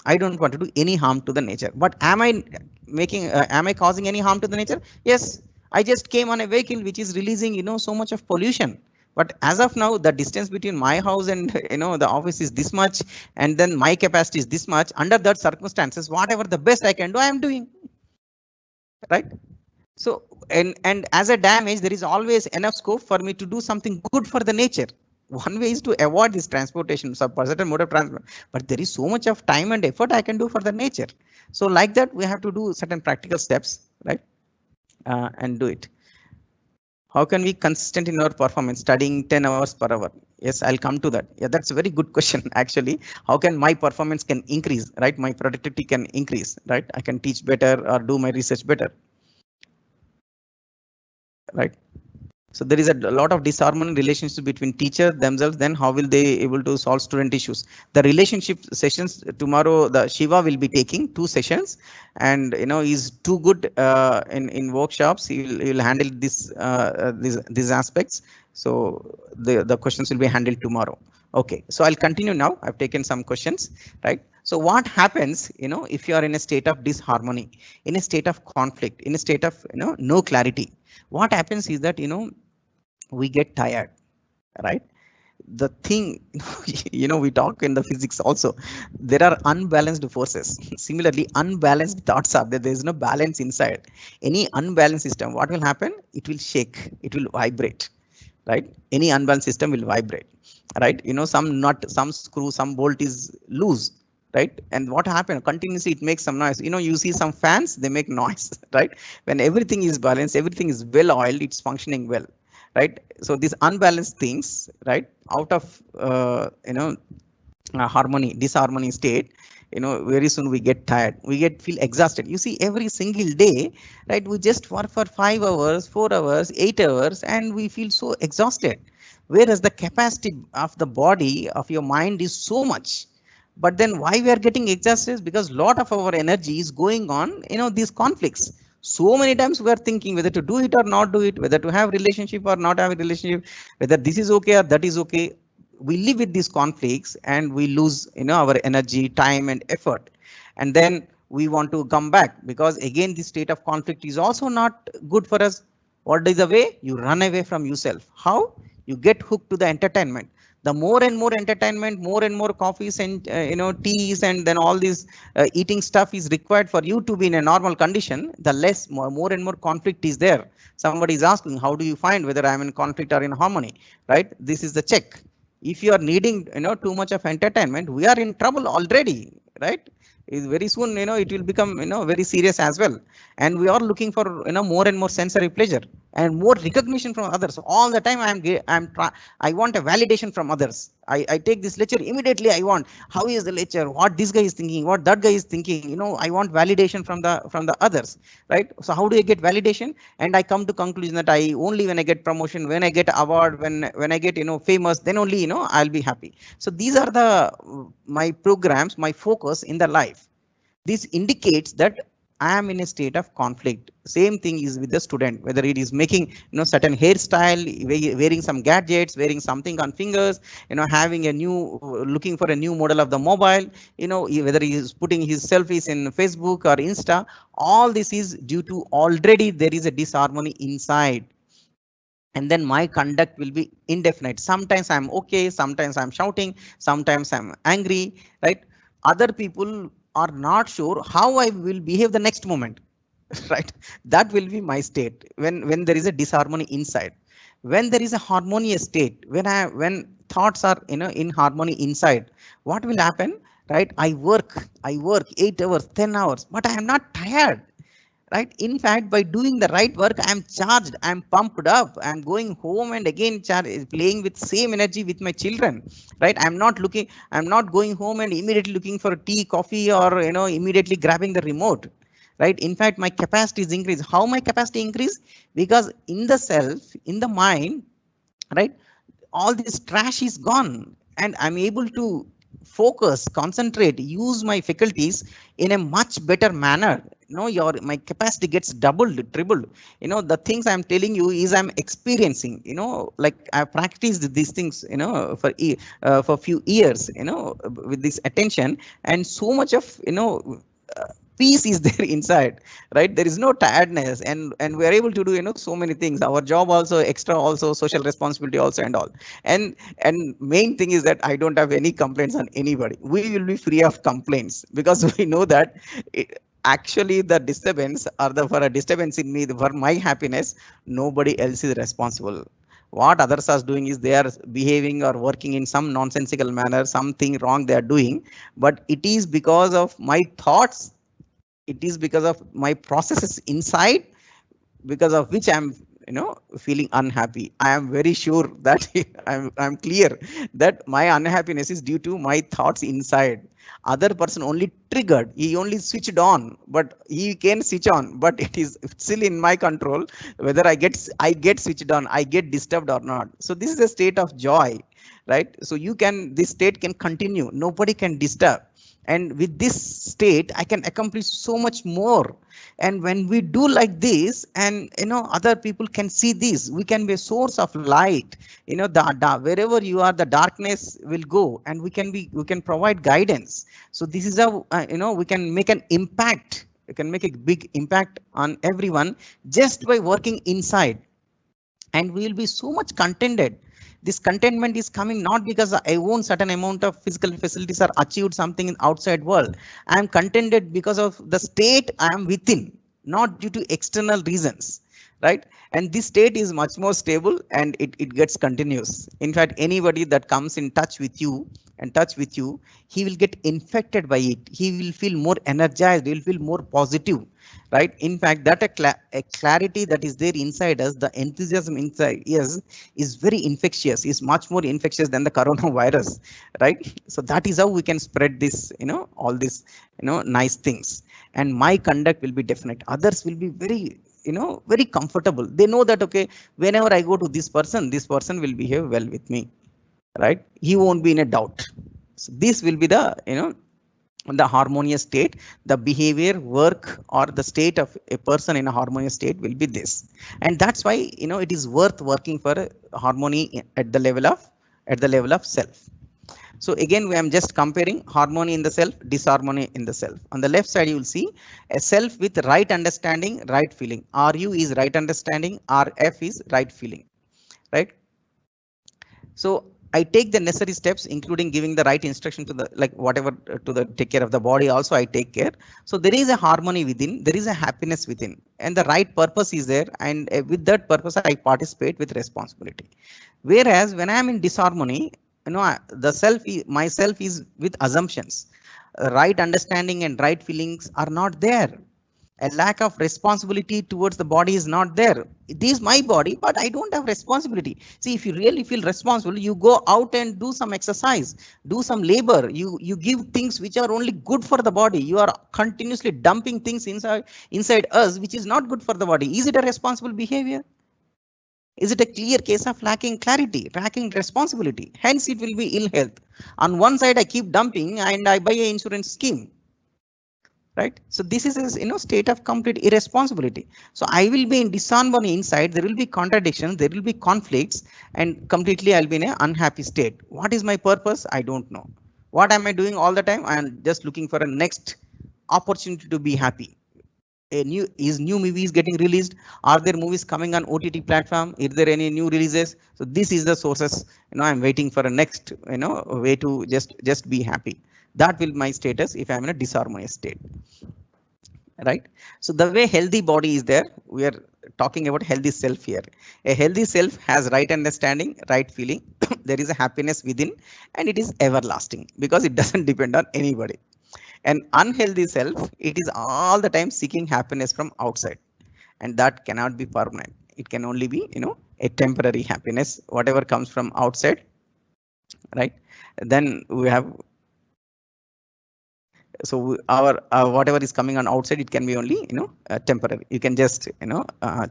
S1: I don't want to do any harm to the nature. But am I causing any harm to the nature? Yes. I just came on a vehicle which is releasing, so much of pollution. But as of now, the distance between my house and, the office is this much, and then my capacity is this much. Under that circumstances, whatever the best I can do, I am doing, right? So, and as a damage, there is always enough scope for me to do something good for the nature. One way is to avoid this transportation, some certain mode of transport, but there is so much of time and effort I can do for the nature. So like that, we have to do certain practical steps, right? And do it. How can we consistent in our performance, studying 10 hours per hour? Yes, I'll come to that. Yeah, that's a very good question, actually. How can my performance can increase, right? My productivity can increase, right? I can teach better or do my research better, right? So there is a lot of disharmony relationship between teacher themselves. Then how will they able to solve student issues? The relationship sessions tomorrow, the Shiva will be taking 2 sessions, and he's too good in workshops. He will handle these aspects. So the questions will be handled tomorrow. Okay, so I'll continue now. I've taken some questions, right? So what happens, if you are in a state of disharmony, in a state of conflict, in a state of no clarity? What happens is that we get tired, right? The thing, we talk in the physics also, there are unbalanced forces. Similarly, unbalanced thoughts are there. There is no balance inside. Any unbalanced system, what will happen? It will shake, it will vibrate, right? Any unbalanced system will vibrate, right? Some nut, some screw, some bolt is loose, right? And what happened? Continuously it makes some noise. You see some fans, they make noise, right? When everything is balanced, everything is well oiled, it's functioning well, right? So these unbalanced things, right, out of harmony, disharmony state, very soon we get tired, we feel exhausted. You see, every single day, right, we just work for 5 hours, 4 hours, 8 hours, and we feel so exhausted. Whereas the capacity of the body, of your mind is so much. But then why we are getting exhausted is because a lot of our energy is going on, these conflicts. So many times we are thinking whether to do it or not do it, whether to have relationship or not have a relationship, whether this is okay or that is okay. We live with these conflicts and we lose, our energy, time and effort. And then we want to come back, because again, the state of conflict is also not good for us. What is the way? You run away from yourself. How? You get hooked to the entertainment. The more and more entertainment, more and more coffees and teas, and then all this eating stuff is required for you to be in a normal condition, the less, more and more conflict is there. Somebody is asking, how do you find whether I'm in conflict or in harmony, right? This is the check. If you are needing too much of entertainment, we are in trouble already, right? Is very soon it will become very serious as well. And we are looking for more and more sensory pleasure and more recognition from others. All the time I want a validation from others. I take this lecture, immediately I want, how is the lecture, what this guy is thinking, what that guy is thinking, I want validation from the others, right? So how do I get validation? And I come to conclusion that I only, when I get promotion, when I get award, when I get famous, then only I'll be happy. So these are my programs, my focus in the life. This indicates that I am in a state of conflict. Same thing is with the student, whether it is making certain hairstyle, wearing some gadgets, wearing something on fingers, having a new, looking for a new model of the mobile, whether he is putting his selfies in Facebook or Insta. All this is due to already there is a disharmony inside. And then my conduct will be indefinite. Sometimes I'm okay, sometimes I'm shouting, sometimes I'm angry, right? Other people are not sure how I will behave the next moment, right? That will be my state when there is a disharmony inside. When there is a harmonious state, when thoughts are in harmony inside, what will happen, right? I work 8 hours, 10 hours, but I am not tired. Right? In fact, by doing the right work, I'm charged, I'm pumped up, I'm going home and again playing with same energy with my children, right? I'm not going home and immediately looking for tea, coffee, or immediately grabbing the remote, right? In fact, my capacity is increased. How my capacity increase? Because in the self, in the mind, right, all this trash is gone, and I'm able to focus, concentrate, use my faculties in a much better manner. My capacity gets doubled, tripled. The things I'm telling you is I'm experiencing, like I practiced these things, for a few years, with this attention, and so much of, peace is there inside, right? There is no tiredness, and we are able to do so many things, our job also, extra also, social responsibility also, and all. And main thing is that I don't have any complaints on anybody. We will be free of complaints, because we know that actually the disturbance, or for a disturbance in me, for my happiness, nobody else is responsible. What others are doing is they are behaving or working in some nonsensical manner, something wrong they are doing, but it is because of my thoughts, it is because of my processes inside, because of which I'm feeling unhappy. I am very sure that I'm clear that my unhappiness is due to my thoughts inside. Other person only triggered, he only switched on, but he can switch on, but it is still in my control whether I get switched on, I get disturbed or not. So this is a state of joy, right? So this state can continue, nobody can disturb, and with this state I can accomplish so much more. And when we do like this, and other people can see this, we can be a source of light. Wherever you are, the darkness will go, and we can provide guidance. So this is how we can make an impact. We can make a big impact on everyone just by working inside, and we will be so much contented. This contentment is coming not because I own certain amount of physical facilities or achieved something in outside world. I am contented because of the state I am within, not due to external reasons, right? And this state is much more stable, and it gets continuous. In fact, anybody that comes in touch with you, he will get infected by it. He will feel more energized, he will feel more positive, right? In fact, that a clarity that is there inside us, the enthusiasm inside is very infectious, is much more infectious than the coronavirus, right? So that is how we can spread this, all this, nice things. And my conduct will be definite. Others will be very, very comfortable. They know that, okay, whenever I go to this person will behave well with me, right? He won't be in a doubt. So this will be the harmonious state. The behavior, work, or the state of a person in a harmonious state will be this. And that's why it is worth working for harmony at the level of self. So again, I am just comparing harmony in the self, disharmony in the self. On the left side, you will see a self with right understanding, right feeling. RU is right understanding, RF is right feeling, right? So I take the necessary steps, including giving the right instruction to the take care of the body. Also, I take care. So there is a harmony within, there is a happiness within, and the right purpose is there. And with that purpose, I participate with responsibility. Whereas when I am in disharmony, myself is with assumptions. Right understanding and right feelings are not there. A lack of responsibility towards the body is not there. It is my body, but I don't have responsibility. See, if you really feel responsible, you go out and do some exercise, do some labor. You give things which are only good for the body. You are continuously dumping things inside us, which is not good for the body. Is it a responsible behavior? Is it a clear case of lacking clarity, lacking responsibility? Hence, it will be ill health. On one side, I keep dumping and I buy an insurance scheme. Right? So this is a state of complete irresponsibility. So I will be in disharmony inside. There will be contradictions, there will be conflicts, and completely I'll be in an unhappy state. What is my purpose? I don't know. What am I doing all the time? I am just looking for a next opportunity to be happy. New movies getting released? Are there movies coming on OTT platform? Is there any new releases? So this is the sources. I'm waiting for a next way to just be happy. That will my status if I'm in a disharmonious state, right? So the way healthy body is there, we are talking about healthy self here. A healthy self has right understanding, right feeling. There is a happiness within, and it is everlasting because it doesn't depend on anybody. An unhealthy self, it is all the time seeking happiness from outside, and that cannot be permanent. It can only be a temporary happiness, whatever comes from outside, right? Then we have, so our whatever is coming on outside, it can be only temporary. You can just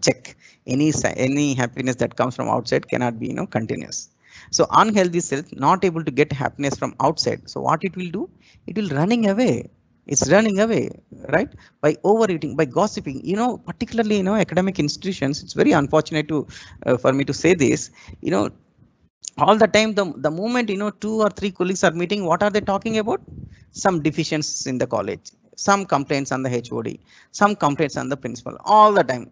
S1: check any happiness that comes from outside cannot be continuous. So unhealthy self not able to get happiness from outside. So what it will do? It will running away. It's running away, right? By overeating, by gossiping. Particularly academic institutions. It's very unfortunate to for me to say this. All the time, the moment 2 or 3 colleagues are meeting, what are they talking about? Some deficiencies in the college, some complaints on the HOD, some complaints on the principal, all the time.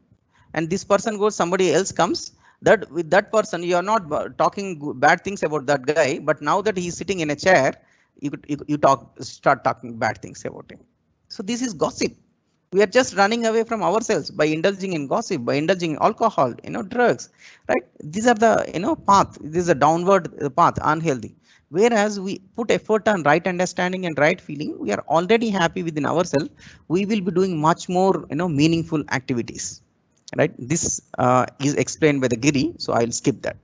S1: And this person goes, somebody else comes. That with that person, you are not talking bad things about that guy, but now that he's sitting in a chair, you start talking bad things about him. So this is gossip. We are just running away from ourselves by indulging in gossip, by indulging in alcohol, drugs, right? These are the path. This is a downward path, unhealthy. Whereas we put effort on right understanding and right feeling, we are already happy within ourselves. We will be doing much more meaningful activities. right? This is explained by the Giri, so I'll skip that.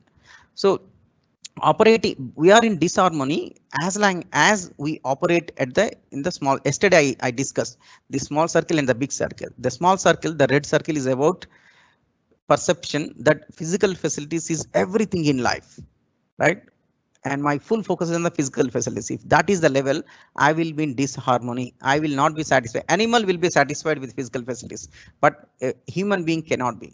S1: So operating, we are in disharmony as long as we operate at the in the small. Yesterday I discussed the small circle and the big circle. The small circle, the red circle, is about perception that physical facilities is everything in life, right? And my full focus is on the physical facilities. If that is the level, I will be in disharmony. I will not be satisfied. Animal will be satisfied with physical facilities, but a human being cannot be,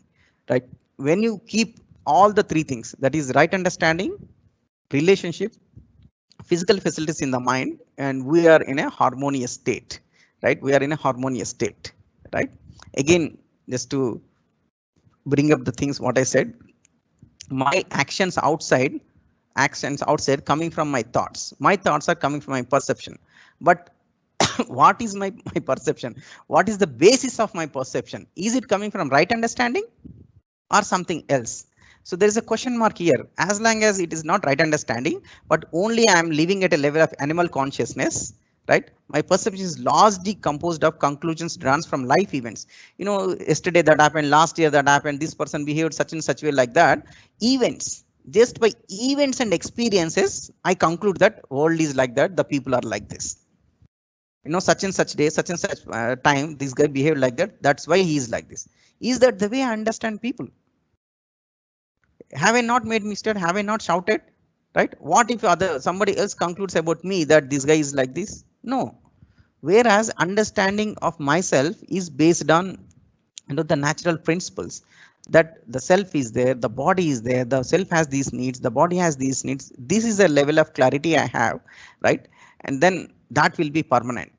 S1: right? When you keep all the three things, that is right understanding, relationship, physical facilities in the mind, and we are in a harmonious state, right? We are in a harmonious state, right? Again, just to bring up the things what I said, my actions outside coming from my thoughts. My thoughts are coming from my perception. But what is my perception? What is the basis of my perception? Is it coming from right understanding or something else? So there is a question mark here. As long as it is not right understanding, but only I am living at a level of animal consciousness, right? My perception is largely composed of conclusions drawn from life events. You know, yesterday that happened, last year that happened, this person behaved such and such way, like that. Events, just by events and experiences, I conclude that world is like that, the people are like this. You know, such and such day, such and such time, this guy behaved like that, that's why he is like this. Is that the way I understand people? Have I not made mistake? Have I not shouted? Right? What if somebody else concludes about me that this guy is like this? No. Whereas understanding of myself is based on, you know, the natural principles, that the self is there, the body is there, the self has these needs, the body has these needs. This is a level of clarity I have, right? And then that will be permanent.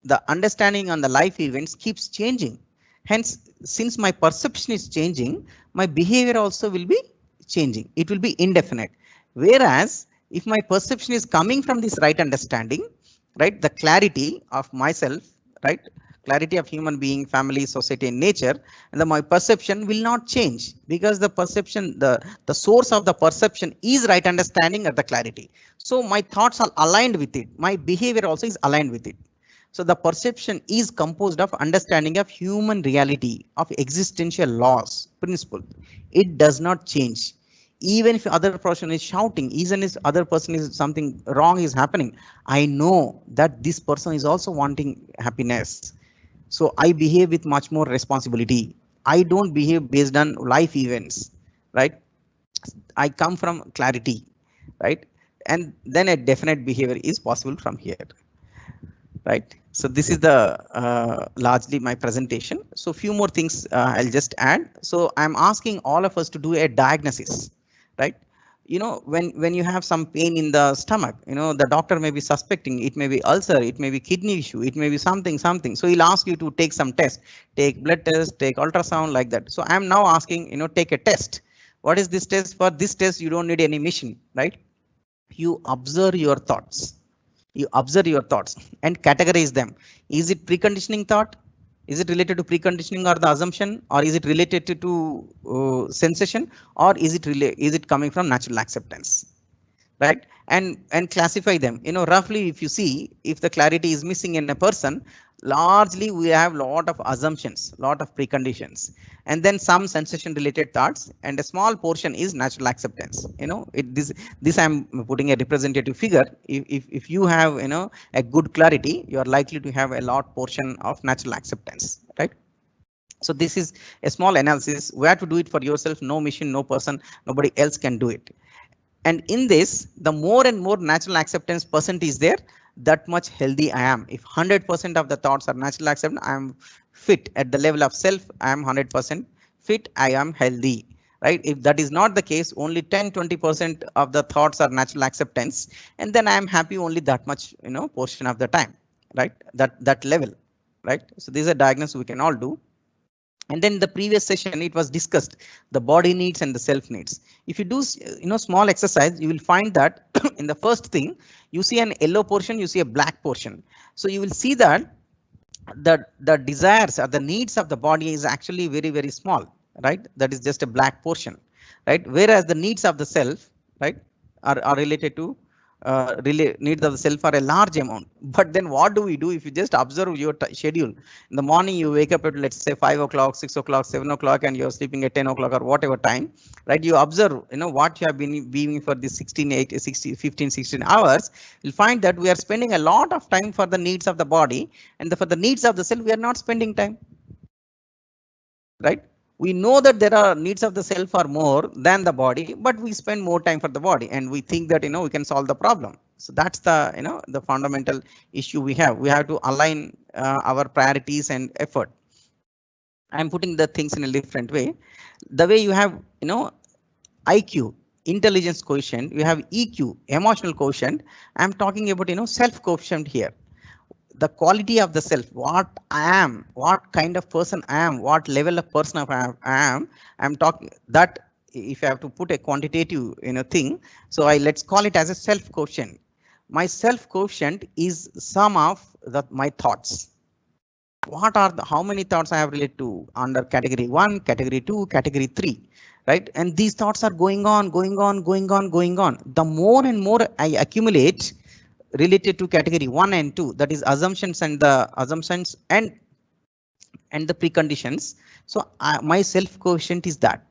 S1: The understanding on the life events keeps changing. Hence, since my perception is changing, my behavior also will be changing. It will be indefinite. Whereas if my perception is coming from this right understanding, right, the clarity of myself, right, clarity of human being, family, society, and nature, and then my perception will not change, because the perception, the source of the perception is right understanding or the clarity. So my thoughts are aligned with it. My behavior also is aligned with it. So the perception is composed of understanding of human reality, of existential laws, principle. It does not change. Even if other person is shouting, even if other person is something wrong is happening, I know that this person is also wanting happiness. So I behave with much more responsibility. I don't behave based on life events, right? I come from clarity, right? And then a definite behavior is possible from here, right? So this is the largely my presentation. So few more things I'll just add. So I'm asking all of us to do a diagnosis, right? You know, when you have some pain in the stomach, you know, the doctor may be suspecting it may be ulcer, it may be kidney issue, it may be something. So he'll ask you to take some test, take blood test, take ultrasound, like that. So I'm now asking, you know, take a test. What is this test? For this test, you don't need any machine, right? You observe your thoughts. You observe your thoughts and categorize them. Is it preconditioning thought? Is it related to preconditioning or the assumption, or is it related to sensation, or is it coming from natural acceptance, right? And classify them. You know, roughly, if you see, if the clarity is missing in a person, largely we have lot of assumptions, lot of preconditions, and then some sensation related thoughts, and a small portion is natural acceptance. You know, this I'm putting a representative figure. If you have, you know, a good clarity, you are likely to have a lot portion of natural acceptance, right? So this is a small analysis. We have to do it for yourself. No machine, no person, nobody else can do it. And in this, the more and more natural acceptance percent is there, that much healthy I am. If 100% of the thoughts are natural acceptance, I am fit at the level of self. I am 100% fit. I am healthy, right? If that is not the case, only 10-20% of the thoughts are natural acceptance, and then I am happy only that much, you know, portion of the time, right? That level, right? So this is a diagnosis we can all do. And then the previous session, it was discussed the body needs and the self needs. If you do, you know, small exercise, you will find that in the first thing, you see an yellow portion, you see a black portion. So you will see that the desires or the needs of the body is actually very, very small, right? That is just a black portion, right? Whereas the needs of the self, right, are related to needs of the self are a large amount. But then what do we do if you just observe your schedule? In the morning you wake up at, let's say, 5 o'clock, 6 o'clock, 7 o'clock, and you're sleeping at 10 o'clock or whatever time, right? You observe, what you have been being for the 15, 16 hours. You'll find that we are spending a lot of time for the needs of the body, and for the needs of the self, we are not spending time, right? We know that there are needs of the self are more than the body, but we spend more time for the body, and we think that we can solve the problem. So that's the the fundamental issue we have. We have to align our priorities and effort. I'm putting the things in a different way. The way you have IQ, intelligence quotient, you have EQ, emotional quotient. I'm talking about self quotient here. The quality of the self, what I am, what kind of person I am, what level of person I am. I'm talking that if I have to put a quantitative thing, so let's call it as a self quotient. My self quotient is sum of my thoughts. What are how many thoughts I have related to under category 1, category 2, category 3, right? And these thoughts are going on. The more and more I accumulate related to category 1 and 2, that is assumptions and the preconditions. So my self quotient is that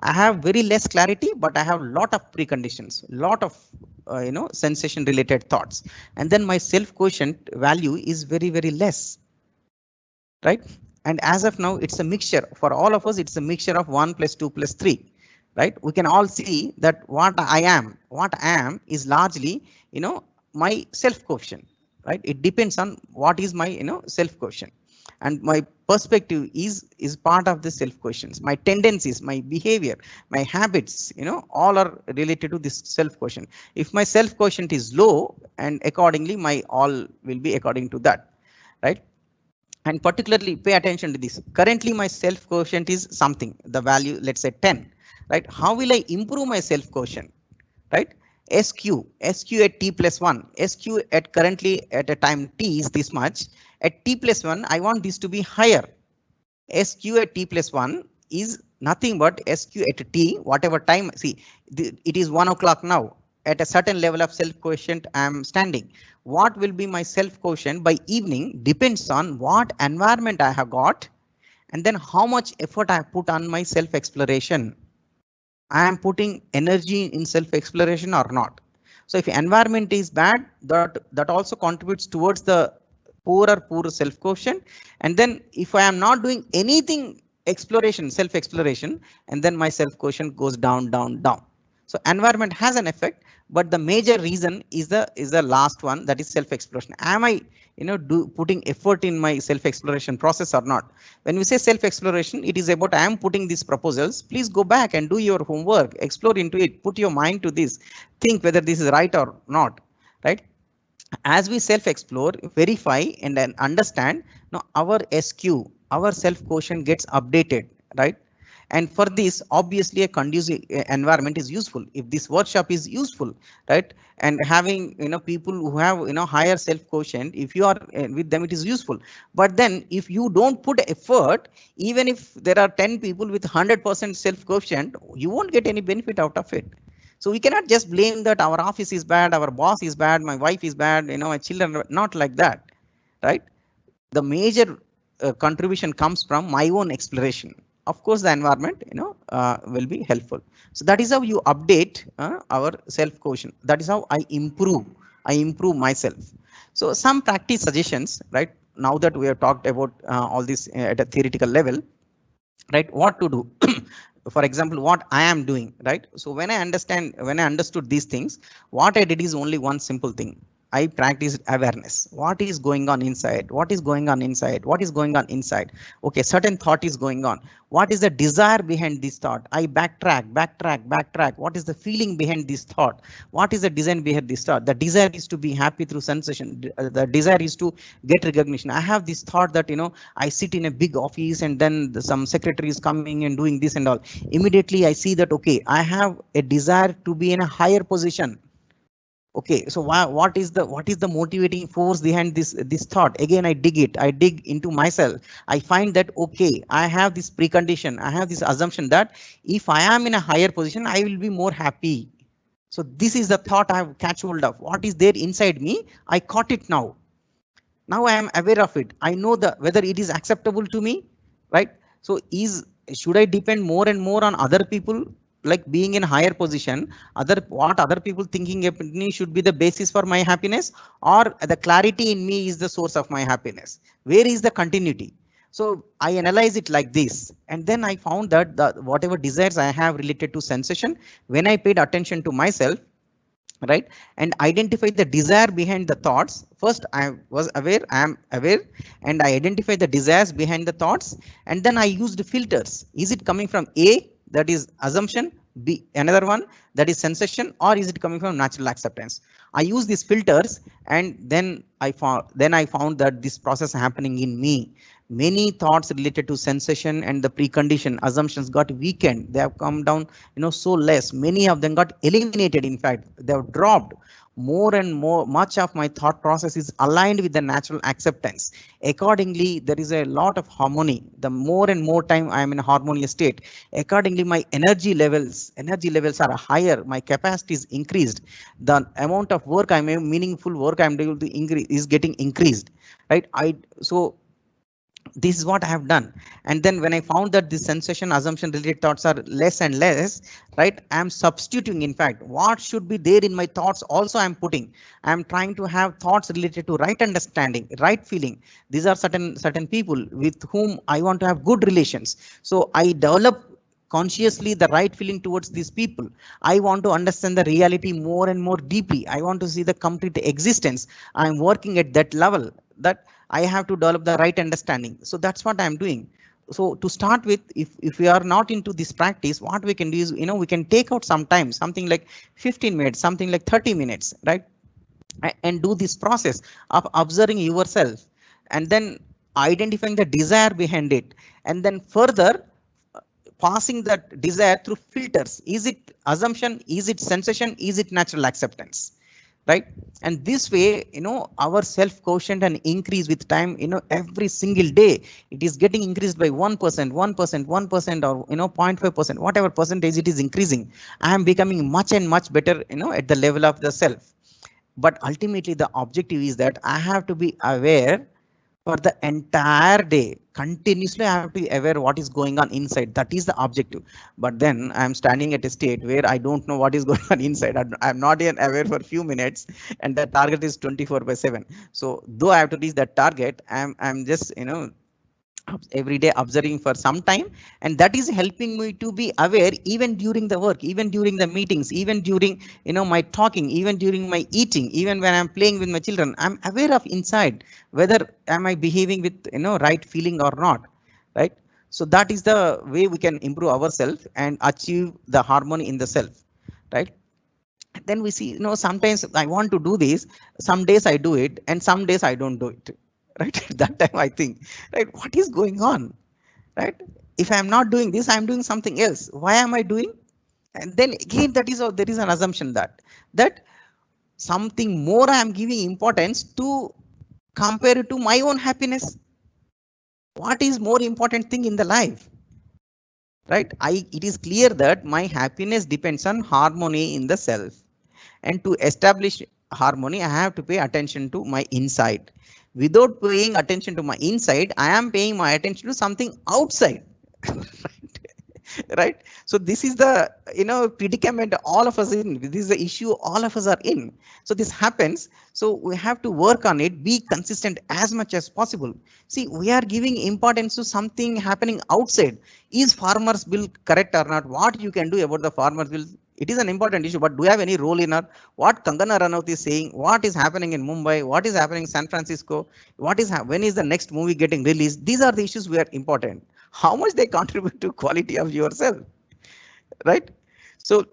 S1: I have very less clarity, but I have a lot of preconditions, lot of sensation related thoughts, and then my self quotient value is very, very less, right? And as of now, it's a mixture for all of us. It's a mixture of 1 plus 2 plus 3, right? We can all see that what I am is largely my self quotient, right? It depends on what is my self quotient, and my perspective is part of the self quotients. My tendencies, my behavior, my habits, all are related to this self quotient. If my self quotient is low, and accordingly my all will be according to that, right? And particularly pay attention to this. Currently my self quotient is something, the value, let's say 10, right? How will I improve my self quotient, right? SQ at t plus 1, SQ at currently at a time t is this much. At t plus 1, I want this to be higher. SQ at t plus 1 is nothing but SQ at t, whatever time. See, it is 1 o'clock now. At a certain level of self quotient I am standing. What will be my self quotient by evening depends on what environment I have got, and then how much effort I put on my self exploration. I am putting energy in self exploration or not. So if environment is bad, that also contributes towards the poor self quotient. And then if I am not doing anything exploration, self exploration, and then my self quotient goes down. So environment has an effect, but the major reason is the last one, that is self exploration. Am I putting effort in my self exploration process or not? When we say self exploration, it is about I am putting these proposals. Please go back and do your homework, explore into it, put your mind to this, think whether this is right or not, right? As we self explore, verify, and then understand, now our SQ, our self quotient gets updated, right? And for this, obviously a conducive environment is useful. If this workshop is useful, right, and having people who have higher self quotient, if you are with them, it is useful. But then if you don't put effort, even if there are 10 people with 100% self quotient, you won't get any benefit out of it. So we cannot just blame that our office is bad, our boss is bad, my wife is bad, my children, not like that, right? The major contribution comes from my own exploration. Of course, the environment will be helpful. So that is how you update our self quotient. That is how I improve myself. So some practice suggestions, right? Now that we have talked about all this at a theoretical level, right? What to do? For example, what I am doing, right? So when I understood these things, what I did is only one simple thing. I practiced awareness. What is going on inside? What is going on inside? What is going on inside? Okay, certain thought is going on. What is the desire behind this thought? I backtrack. What is the feeling behind this thought? What is the design behind this thought? The desire is to be happy through sensation. The desire is to get recognition. I have this thought that, I sit in a big office and then some secretary is coming and doing this and all. Immediately I see that, okay, I have a desire to be in a higher position. Okay, so what is the motivating force behind this thought? Again, I dig into myself. I find that, okay, I have this precondition, I have this assumption that if I am in a higher position, I will be more happy. So this is the thought I have catch hold of. What is there inside me? I caught it now. Now I am aware of it. I know the whether it is acceptable to me, right? So should I depend more and more on other people, like being in higher position, what other people thinking of me should be the basis for my happiness, or the clarity in me is the source of my happiness? Where is the continuity? So I analyze it like this, and then I found that whatever desires I have related to sensation, when I paid attention to myself, right, and identify the desire behind the thoughts. First I was aware, I am aware, and I identify the desires behind the thoughts, and then I used filters. Is it coming from A, that is assumption, B, another one, that is sensation, or is it coming from natural acceptance? I use these filters, and then I found that this process happening in me. Many thoughts related to sensation and the precondition assumptions got weakened. They have come down, so less. Many of them got eliminated. In fact, they have dropped. More and more, much of my thought process is aligned with the natural acceptance. Accordingly, there is a lot of harmony. The more and more time I am in a harmonious state, accordingly my energy levels are higher. My capacity is increased. The amount of work I am, meaningful work I am able to increase, is getting increased, right? So this is what I have done. And then when I found that the sensation assumption related thoughts are less and less, right, I am substituting. In fact, what should be there in my thoughts also I am putting. I am trying to have thoughts related to right understanding, right feeling. These are certain people with whom I want to have good relations. So I develop consciously the right feeling towards these people. I want to understand the reality more and more deeply. I want to see the complete existence. I am working at that level, that I have to develop the right understanding. So that's what I'm doing. So to start with, if we are not into this practice, what we can do is, we can take out some time, something like 15 minutes, something like 30 minutes, right? And do this process of observing yourself, and then identifying the desire behind it, and then further passing that desire through filters. Is it assumption? Is it sensation? Is it natural acceptance? Right? And this way, our self quotient and increase with time. Every single day it is getting increased by 1%, 1%, 1%, or 0.5%, whatever percentage it is increasing. I am becoming much and much better, at the level of the self. But ultimately the objective is that I have to be aware for the entire day. Continuously I have to be aware what is going on inside. That is the objective. But then I am standing at a state where I don't know what is going on inside. I'm not even aware for a few minutes, and the target is 24/7. So though I have to reach that target, I'm just every day observing for some time, and that is helping me to be aware even during the work, even during the meetings, even during my talking, even during my eating, even when I'm playing with my children. I'm aware of inside whether am I behaving with right feeling or not, right? So that is the way we can improve ourselves and achieve the harmony in the self, right? Then we see, sometimes I want to do this, some days I do it, and some days I don't do it, right? At that time I think, right, what is going on, right? If I am not doing this, I am doing something else. Why am I doing? And then again, that is, there is an assumption that something more I am giving importance to, compare it to my own happiness. What is more important thing in the life, right? It is clear that my happiness depends on harmony in the self, and to establish harmony I have to pay attention to my inside. Without paying attention to my inside, I am paying my attention to something outside. Right? So this is the predicament all of us in. This is the issue all of us are in. So this happens. So we have to work on it, be consistent as much as possible. See, we are giving importance to something happening outside. Is farmers bill correct or not? What you can do about the farmers bill? It is an important issue, but do you have any role in it? What Kangana Ranaut is saying? What is happening in Mumbai? What is happening in San Francisco? When is the next movie getting released? These are the issues we are important. How much they contribute to quality of yourself, right? So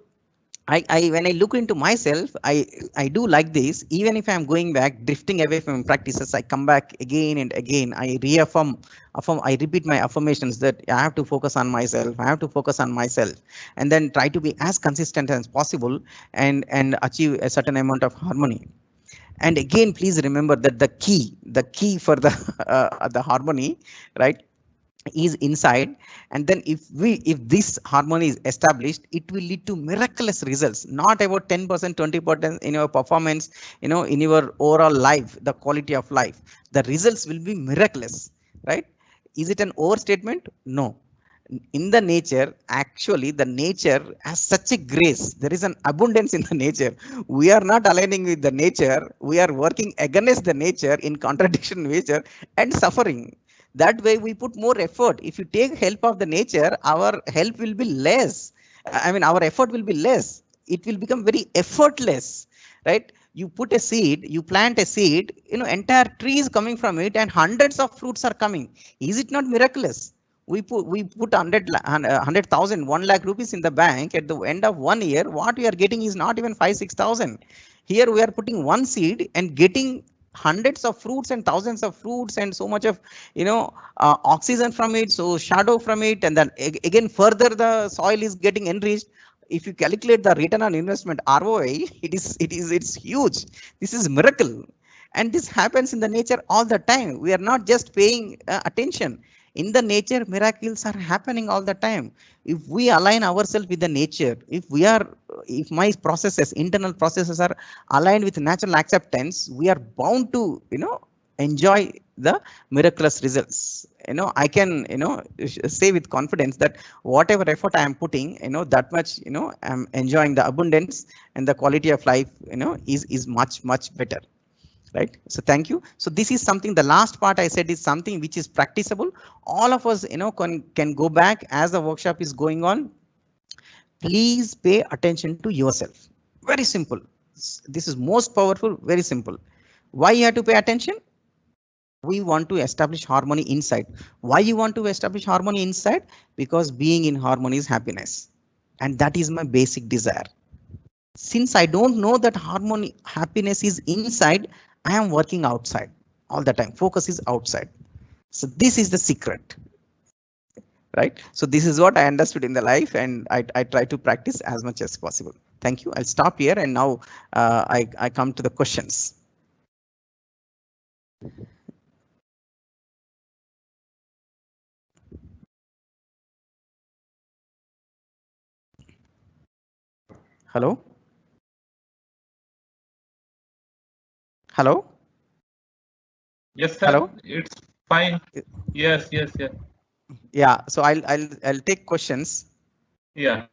S1: when I look into myself, I do like this. Even if I'm going back, drifting away from practices, I come back again and again. I I repeat my affirmations that I have to focus on myself. I have to focus on myself, and then try to be as consistent as possible and achieve a certain amount of harmony. And again, please remember that the key for the the harmony, right, is inside, and then if this harmony is established, it will lead to miraculous results, not about 10% 20% in your performance, in your overall life, the quality of life. The results will be miraculous, right? Is it an overstatement? No. In the nature, actually the nature has such a grace, there is an abundance in the nature. We are not aligning with the nature, we are working against the nature, in contradiction with nature, and suffering. That way we put more effort. If you take help of the nature, our help will be less. I mean, our effort will be less. It will become very effortless, right? You put a seed, you plant a seed, entire tree is coming from it, and hundreds of fruits are coming. Is it not miraculous? We put 100,000 1 lakh rupees in the bank. At the end of 1 year, what we are getting is not even 5 6,000. Here we are putting one seed and getting hundreds of fruits and thousands of fruits, and so much of oxygen from it, so shadow from it, and then again further the soil is getting enriched. If you calculate the return on investment, ROI, it's huge. This is miracle, and this happens in the nature all the time. We are not just paying attention. In the nature, miracles are happening all the time. If we align ourselves with the nature, if my processes, internal processes are aligned with natural acceptance, we are bound to enjoy the miraculous results. I can say with confidence that whatever effort I am putting, that much, I'm enjoying the abundance, and the quality of life, is much better, right? So thank you. So this is something, the last part I said is something which is practicable. All of us, can go back as the workshop is going on. Please pay attention to yourself. Very simple. This is most powerful, very simple. Why you have to pay attention? We want to establish harmony inside. Why you want to establish harmony inside? Because being in harmony is happiness, and that is my basic desire. Since I don't know that harmony, happiness is inside, I am working outside all the time. Focus is outside. So this is the secret, right? So this is what I understood in the life, and I try to practice as much as possible. Thank you. I'll stop here, and now I come to the questions. Hello? Hello?
S2: Yes, sir.
S1: Hello?
S2: It's fine. Yes.
S1: Yeah. So I'll take questions.
S2: Yeah.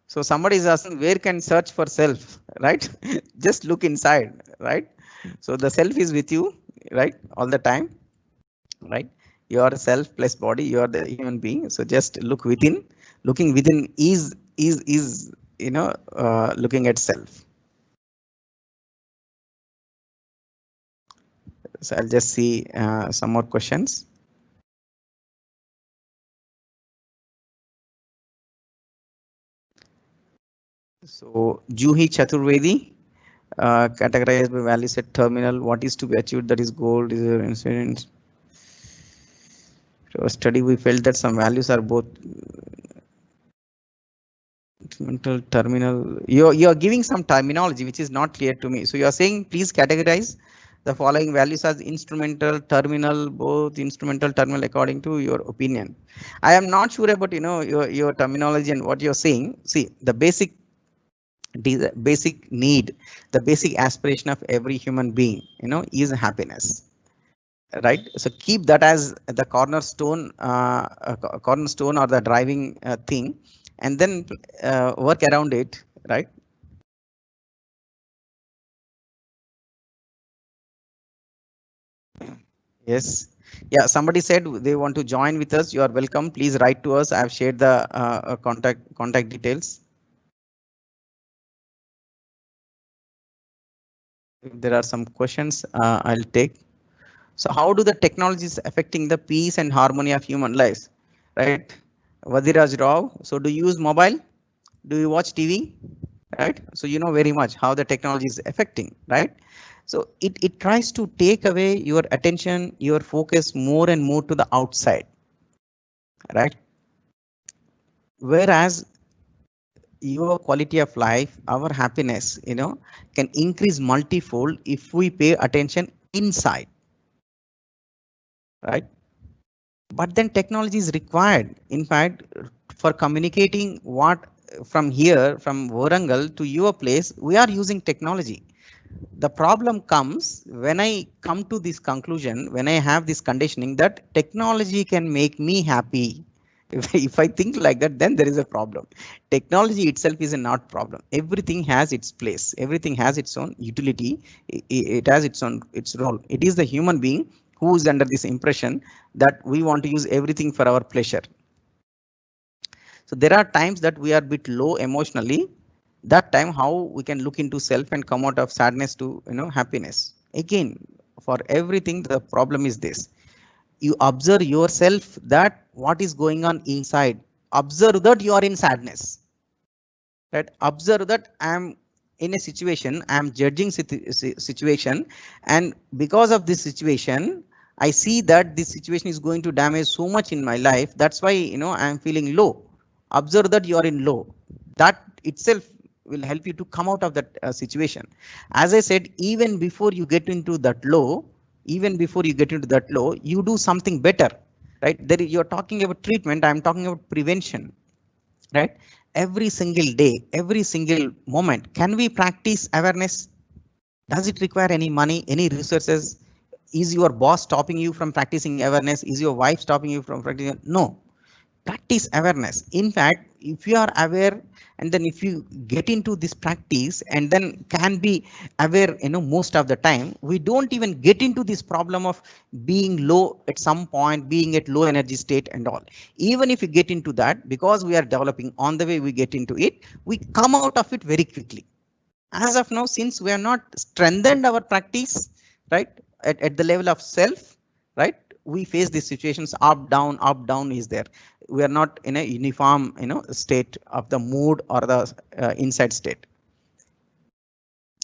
S1: So somebody is asking, where can search for self, right? Just look inside, right? So the self is with you, right? All the time, right? You are self plus body, you are the human being. So just look within. Looking within is looking at self. So I'll just see some more questions. So Juhi Chaturvedi, categorized by value set terminal. What is to be achieved? That is goal. Is there incident? So study, we felt that some values are both mental terminal. You're giving some terminology which is not clear to me. So you are saying please categorize the following values as instrumental, terminal, both instrumental, terminal according to your opinion. I am not sure about your terminology and what you're saying. See, the basic need, the basic aspiration of every human being, is happiness. Right, so keep that as the cornerstone or the driving thing, and then work around it, right? Yes, yeah, somebody said they want to join with us. You are welcome. Please write to us. I have shared the contact details. If there are some questions, I'll take. So how do the technologies affecting the peace and harmony of human lives, right? Vadiraj Rao, so do you use mobile? Do you watch TV? Right? So you know very much how the technology is affecting, right? So it tries to take away your attention, your focus more and more to the outside, right? Whereas your quality of life, our happiness, can increase multifold if we pay attention inside, right? But then technology is required. In fact, for communicating what from here, from Warangal to your place, we are using technology. The problem comes when I come to this conclusion, when I have this conditioning that technology can make me happy. If I think like that, then there is a problem. Technology itself is a not problem. Everything has its place. Everything has its own utility. It has its role. It is the human being who is under this impression that we want to use everything for our pleasure. So there are times that we are a bit low emotionally. That time how we can look into self and come out of sadness to happiness. Again, for everything the problem is this. You observe yourself that what is going on inside. Observe that you are in sadness. Right? Observe that I am in a situation, I am judging situation, and because of this situation, I see that this situation is going to damage so much in my life. That's why I am feeling low. Observe that you are in low. That itself will help you to come out of that situation. As I said, even before you get into that low, you do something better, right? There you're talking about treatment. I'm talking about prevention, right? Every single day, every single moment, can we practice awareness? Does it require any money, any resources? Is your boss stopping you from practicing awareness? Is your wife stopping you from practicing? No. Practice awareness. In fact, if you are aware and then if you get into this practice and then can be aware most of the time, we don't even get into this problem of being low at some point, being at low energy state and all. Even if you get into that, because we are developing, on the way we get into it, we come out of it very quickly. As of now, since we are not strengthened our practice, right, at the level of self, right, we face these situations up down is there. We are not in a uniform state of the mood or the inside state.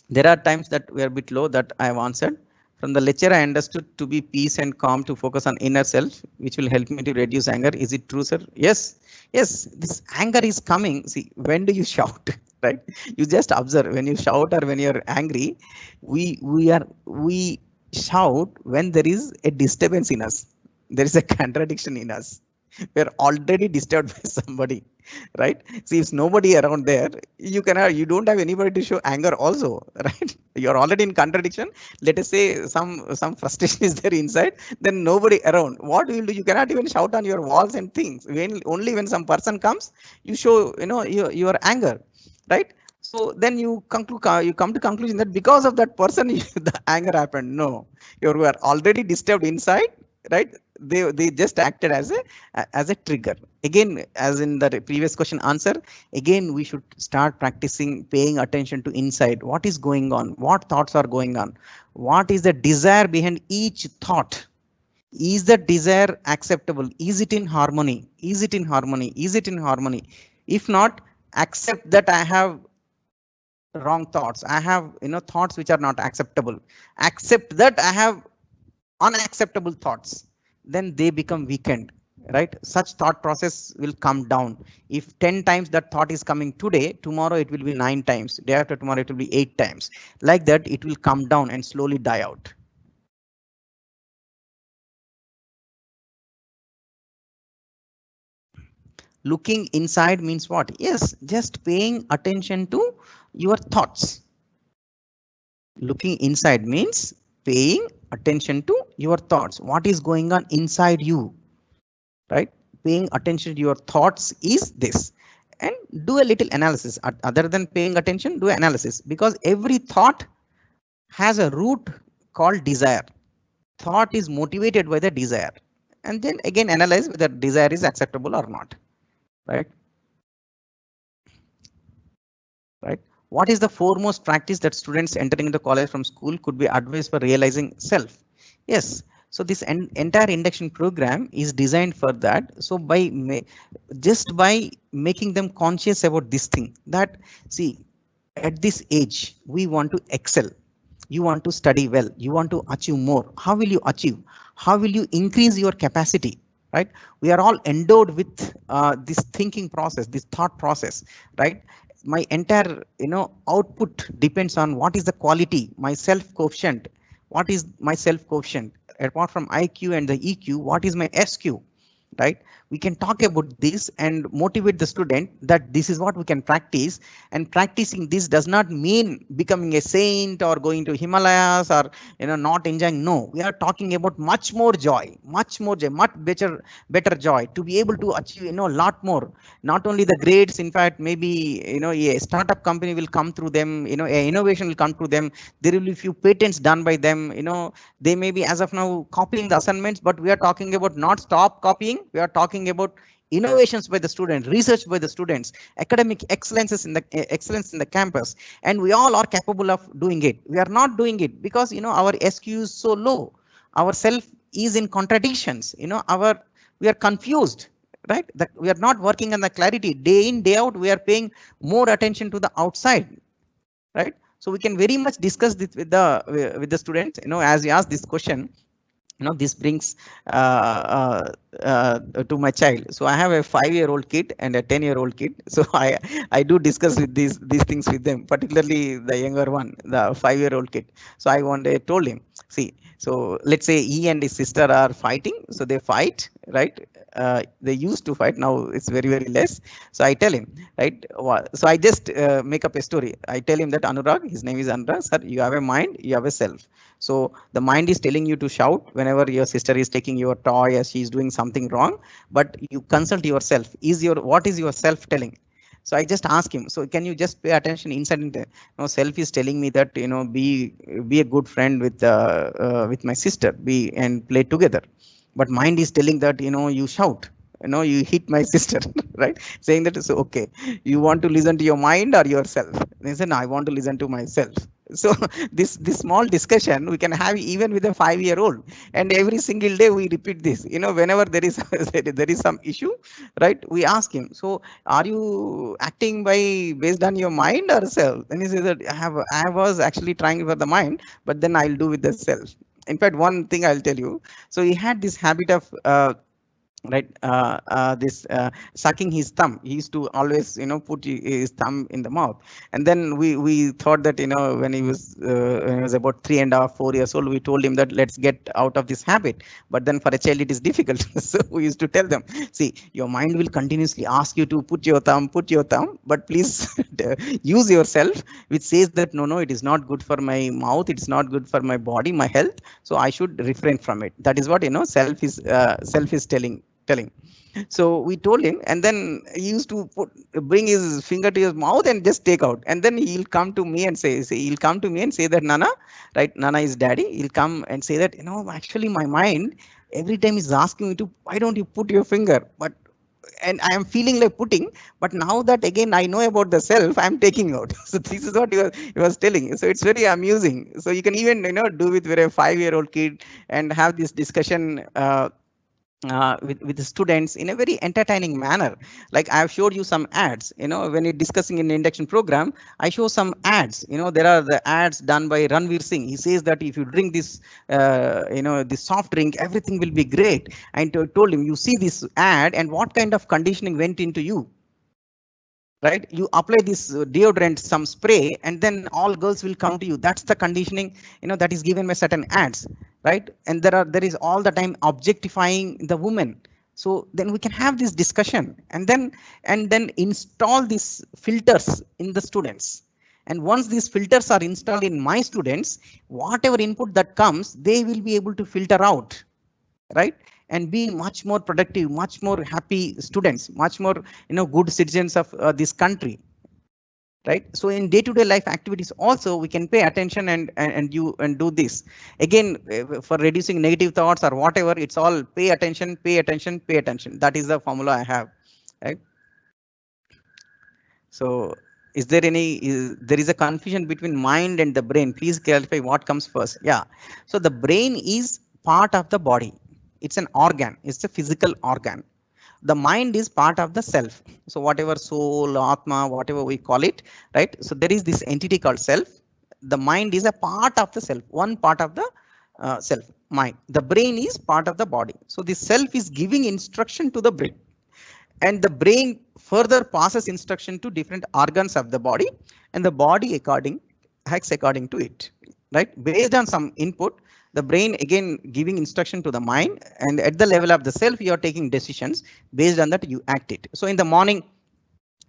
S1: There are times that we are a bit low, that I have answered. From the lecture, I understood to be peace and calm, to focus on inner self, which will help me to reduce anger. Is it true, sir? Yes. Yes, this anger is coming. See, when do you shout? Right? You just observe when you shout or when you're angry. We shout when there is a disturbance in us. There is a contradiction in us. We're already disturbed by somebody, right? See, if nobody around there, you don't have anybody to show anger also, right? You're already in contradiction. Let us say some frustration is there inside, then nobody around. What will do? You cannot even shout on your walls and things. Only when some person comes, you show your anger, right? So then you come to conclusion that because of that person, the anger happened. No, you were already disturbed inside, right? They just acted as a trigger. Again, as in the previous question answer, again we should start practicing paying attention to inside. What is going on? What thoughts are going on? What is the desire behind each thought? Is the desire acceptable? Is it in harmony? Is it in harmony? Is it in harmony? If not, accept that I have wrong thoughts. I have thoughts which are not acceptable. Accept that I have unacceptable thoughts. Then they become weakened, right? Such thought process will come down. If 10 times that thought is coming today, tomorrow it will be 9 times, day after tomorrow it will be 8 times. Like that, it will come down and slowly die out. Looking inside means what? Yes, just paying attention to your thoughts. Looking inside means paying attention to your thoughts. What is going on inside you, right? Paying attention to your thoughts is this. And do a little analysis. Other than paying attention, do analysis, because every thought has a root called desire. Thought is motivated by the desire. And then again analyze whether desire is acceptable or not, right? Right. What is the foremost practice that students entering the college from school could be advised for realizing self? Yes. So this entire induction program is designed for that. So just by making them conscious about this thing, that see, at this age, we want to excel. You want to study well. You want to achieve more. How will you achieve? How will you increase your capacity? Right? We are all endowed with this thinking process, this thought process, right? My entire output depends on what is the quality, my self coefficient. What is my self coefficient? Apart from IQ and the EQ, what is my SQ? right? We can talk about this and motivate the student that this is what we can practice, and practicing this does not mean becoming a saint or going to Himalayas or not enjoying. No, we are talking about much more joy, much better joy, to be able to achieve a lot more. Not only the grades, in fact, maybe a startup company will come through them, a innovation will come through them. There will be few patents done by them. They may be as of now copying the assignments, but we are talking about not stop copying. We are talking about innovations by the students, research by the students, academic excellence in the campus, and we all are capable of doing it. We are not doing it because our SQ is so low. Our self is in contradictions. We are confused, right? That we are not working on the clarity. Day in, day out, we are paying more attention to the outside, right? So we can very much discuss this with the students. As you ask this question, this brings to my child. So I have a 5-year-old kid and a 10-year-old kid. So I do discuss with these things with them, particularly the younger one, the 5-year-old kid. So I told him, see, so let's say he and his sister are fighting. So they fight, right? They used to fight. Now it's very less. So I tell him, right? So I just make up a story. I tell him that Anurag, his name is Anurag, sir, you have a mind, you have a self. So the mind is telling you to shout whenever your sister is taking your toy as she is doing something wrong, but you consult yourself. What is your self telling? So I just ask him, so can you just pay attention inside? Self is telling me that be a good friend with my sister, and play together. But mind is telling that you shout, you hit my sister, right? Saying that, so okay, you want to listen to your mind or yourself? They say, no, I want to listen to myself. So this small discussion we can have even with a 5-year-old, and every single day we repeat this. Whenever there is there is some issue, right? We ask him, so are you acting based on your mind or self? And he says that I was actually trying for the mind, but then I'll do with the self. In fact, one thing I'll tell you. So he had this habit of right this sucking his thumb. He used to always put his thumb in the mouth, and then we thought that when he was about 3.5 4 years old, we told him that let's get out of this habit. But then for a child it is difficult. So we used to tell them, see, your mind will continuously ask you to put your thumb, but please use yourself, which says that no, it is not good for my mouth, it's not good for my body, my health, so I should refrain from it. That is what self is telling. So we told him, and then he used to bring his finger to his mouth and just take out, and then he'll come to me and say that Nana, right? Nana is daddy. He'll come and say that actually my mind every time is asking me to, why don't you put your finger? And I am feeling like putting, but now that again I know about the self, I'm taking out. So this is what he was telling. So it's very amusing. So you can even do with a 5-year-old kid and have this discussion with the students in a very entertaining manner. Like I have showed you some ads, when you're discussing in the induction program, I show some ads. There are the ads done by Ranveer Singh. He says that if you drink this, this soft drink, everything will be great. I told him, you see this ad and what kind of conditioning went into you, right? You apply this deodorant, some spray, and then all girls will come to you. That's the conditioning, that is given by certain ads, right? And there is all the time objectifying the woman. So then we can have this discussion, and then install these filters in the students. And once these filters are installed in my students, whatever input that comes, they will be able to filter out, right? And be much more productive, much more happy students, much more good citizens of this country, right? So in day-to-day life activities also we can pay attention and do this again for reducing negative thoughts or whatever. It's all pay attention. That is the formula I have, right? So is there there is a confusion between mind and the brain? Please clarify what comes first. Yeah, so the brain is part of the body. It's an organ. It's a physical organ. The mind is part of the self. So whatever soul, atma, whatever we call it, right? So there is this entity called self. The mind is a part of the self, one part of the self, mind. The brain is part of the body. So the self is giving instruction to the brain, and the brain further passes instruction to different organs of the body, and the body acts according to it, right? Based on some input, the brain again giving instruction to the mind, and at the level of the self, you are taking decisions. Based on that, you act it. So in the morning,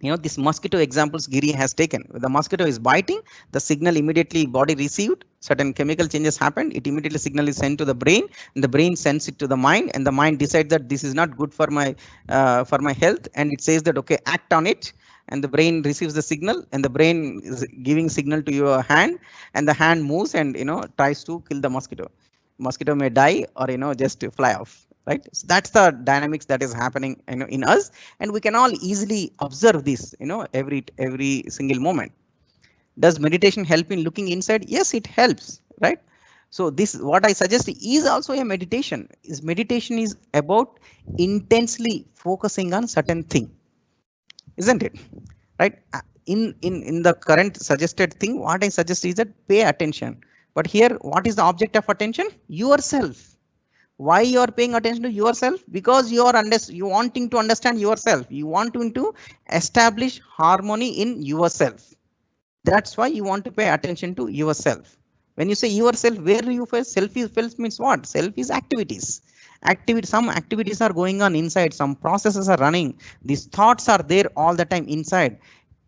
S1: this mosquito examples Giri has taken. The mosquito is biting, the signal immediately body received, certain chemical changes happened, it immediately signal is sent to the brain, and the brain sends it to the mind, and the mind decides that this is not good for my health, and it says that okay, act on it, and the brain receives the signal, and the brain is giving signal to your hand, and the hand moves and tries to kill the mosquito. Mosquito may die or just fly off, right? So that's the dynamics that is happening in us, and we can all easily observe this every single moment. Does meditation help in looking inside? Yes, it helps, right? So this, what I suggest, is also a meditation. Meditation is about intensely focusing on certain thing, isn't it? Right? In the current suggested thing, what I suggest is that pay attention. But here, what is the object of attention? Yourself. Why you are paying attention to yourself? Because you are you wanting to understand yourself. You want to establish harmony in yourself. That's why you want to pay attention to yourself. When you say yourself, where do you feel? Self means what? Self is activities. Some activities are going on inside. Some processes are running. These thoughts are there all the time inside.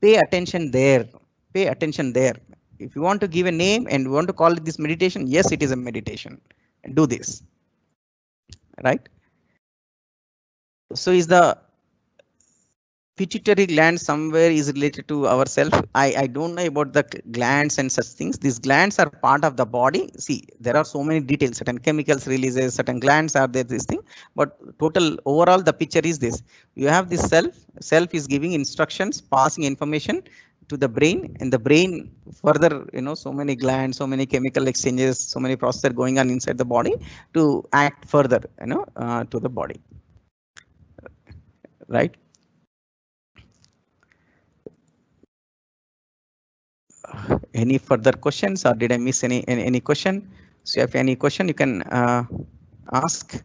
S1: Pay attention there. Pay attention there. If you want to give a name and you want to call it this meditation, yes, it is a meditation. Do this. Right? So is the pituitary gland somewhere is related to ourself? I don't know about the glands and such things. These glands are part of the body. See, there are so many details, certain chemicals releases, certain glands are there, this thing, but total overall the picture is this. You have this self is giving instructions, passing information to the brain, and the brain further, so many glands, so many chemical exchanges, so many processes going on inside the body to act further, to the body, right? Any further questions, or did I miss any question? So if you have any question, you can ask.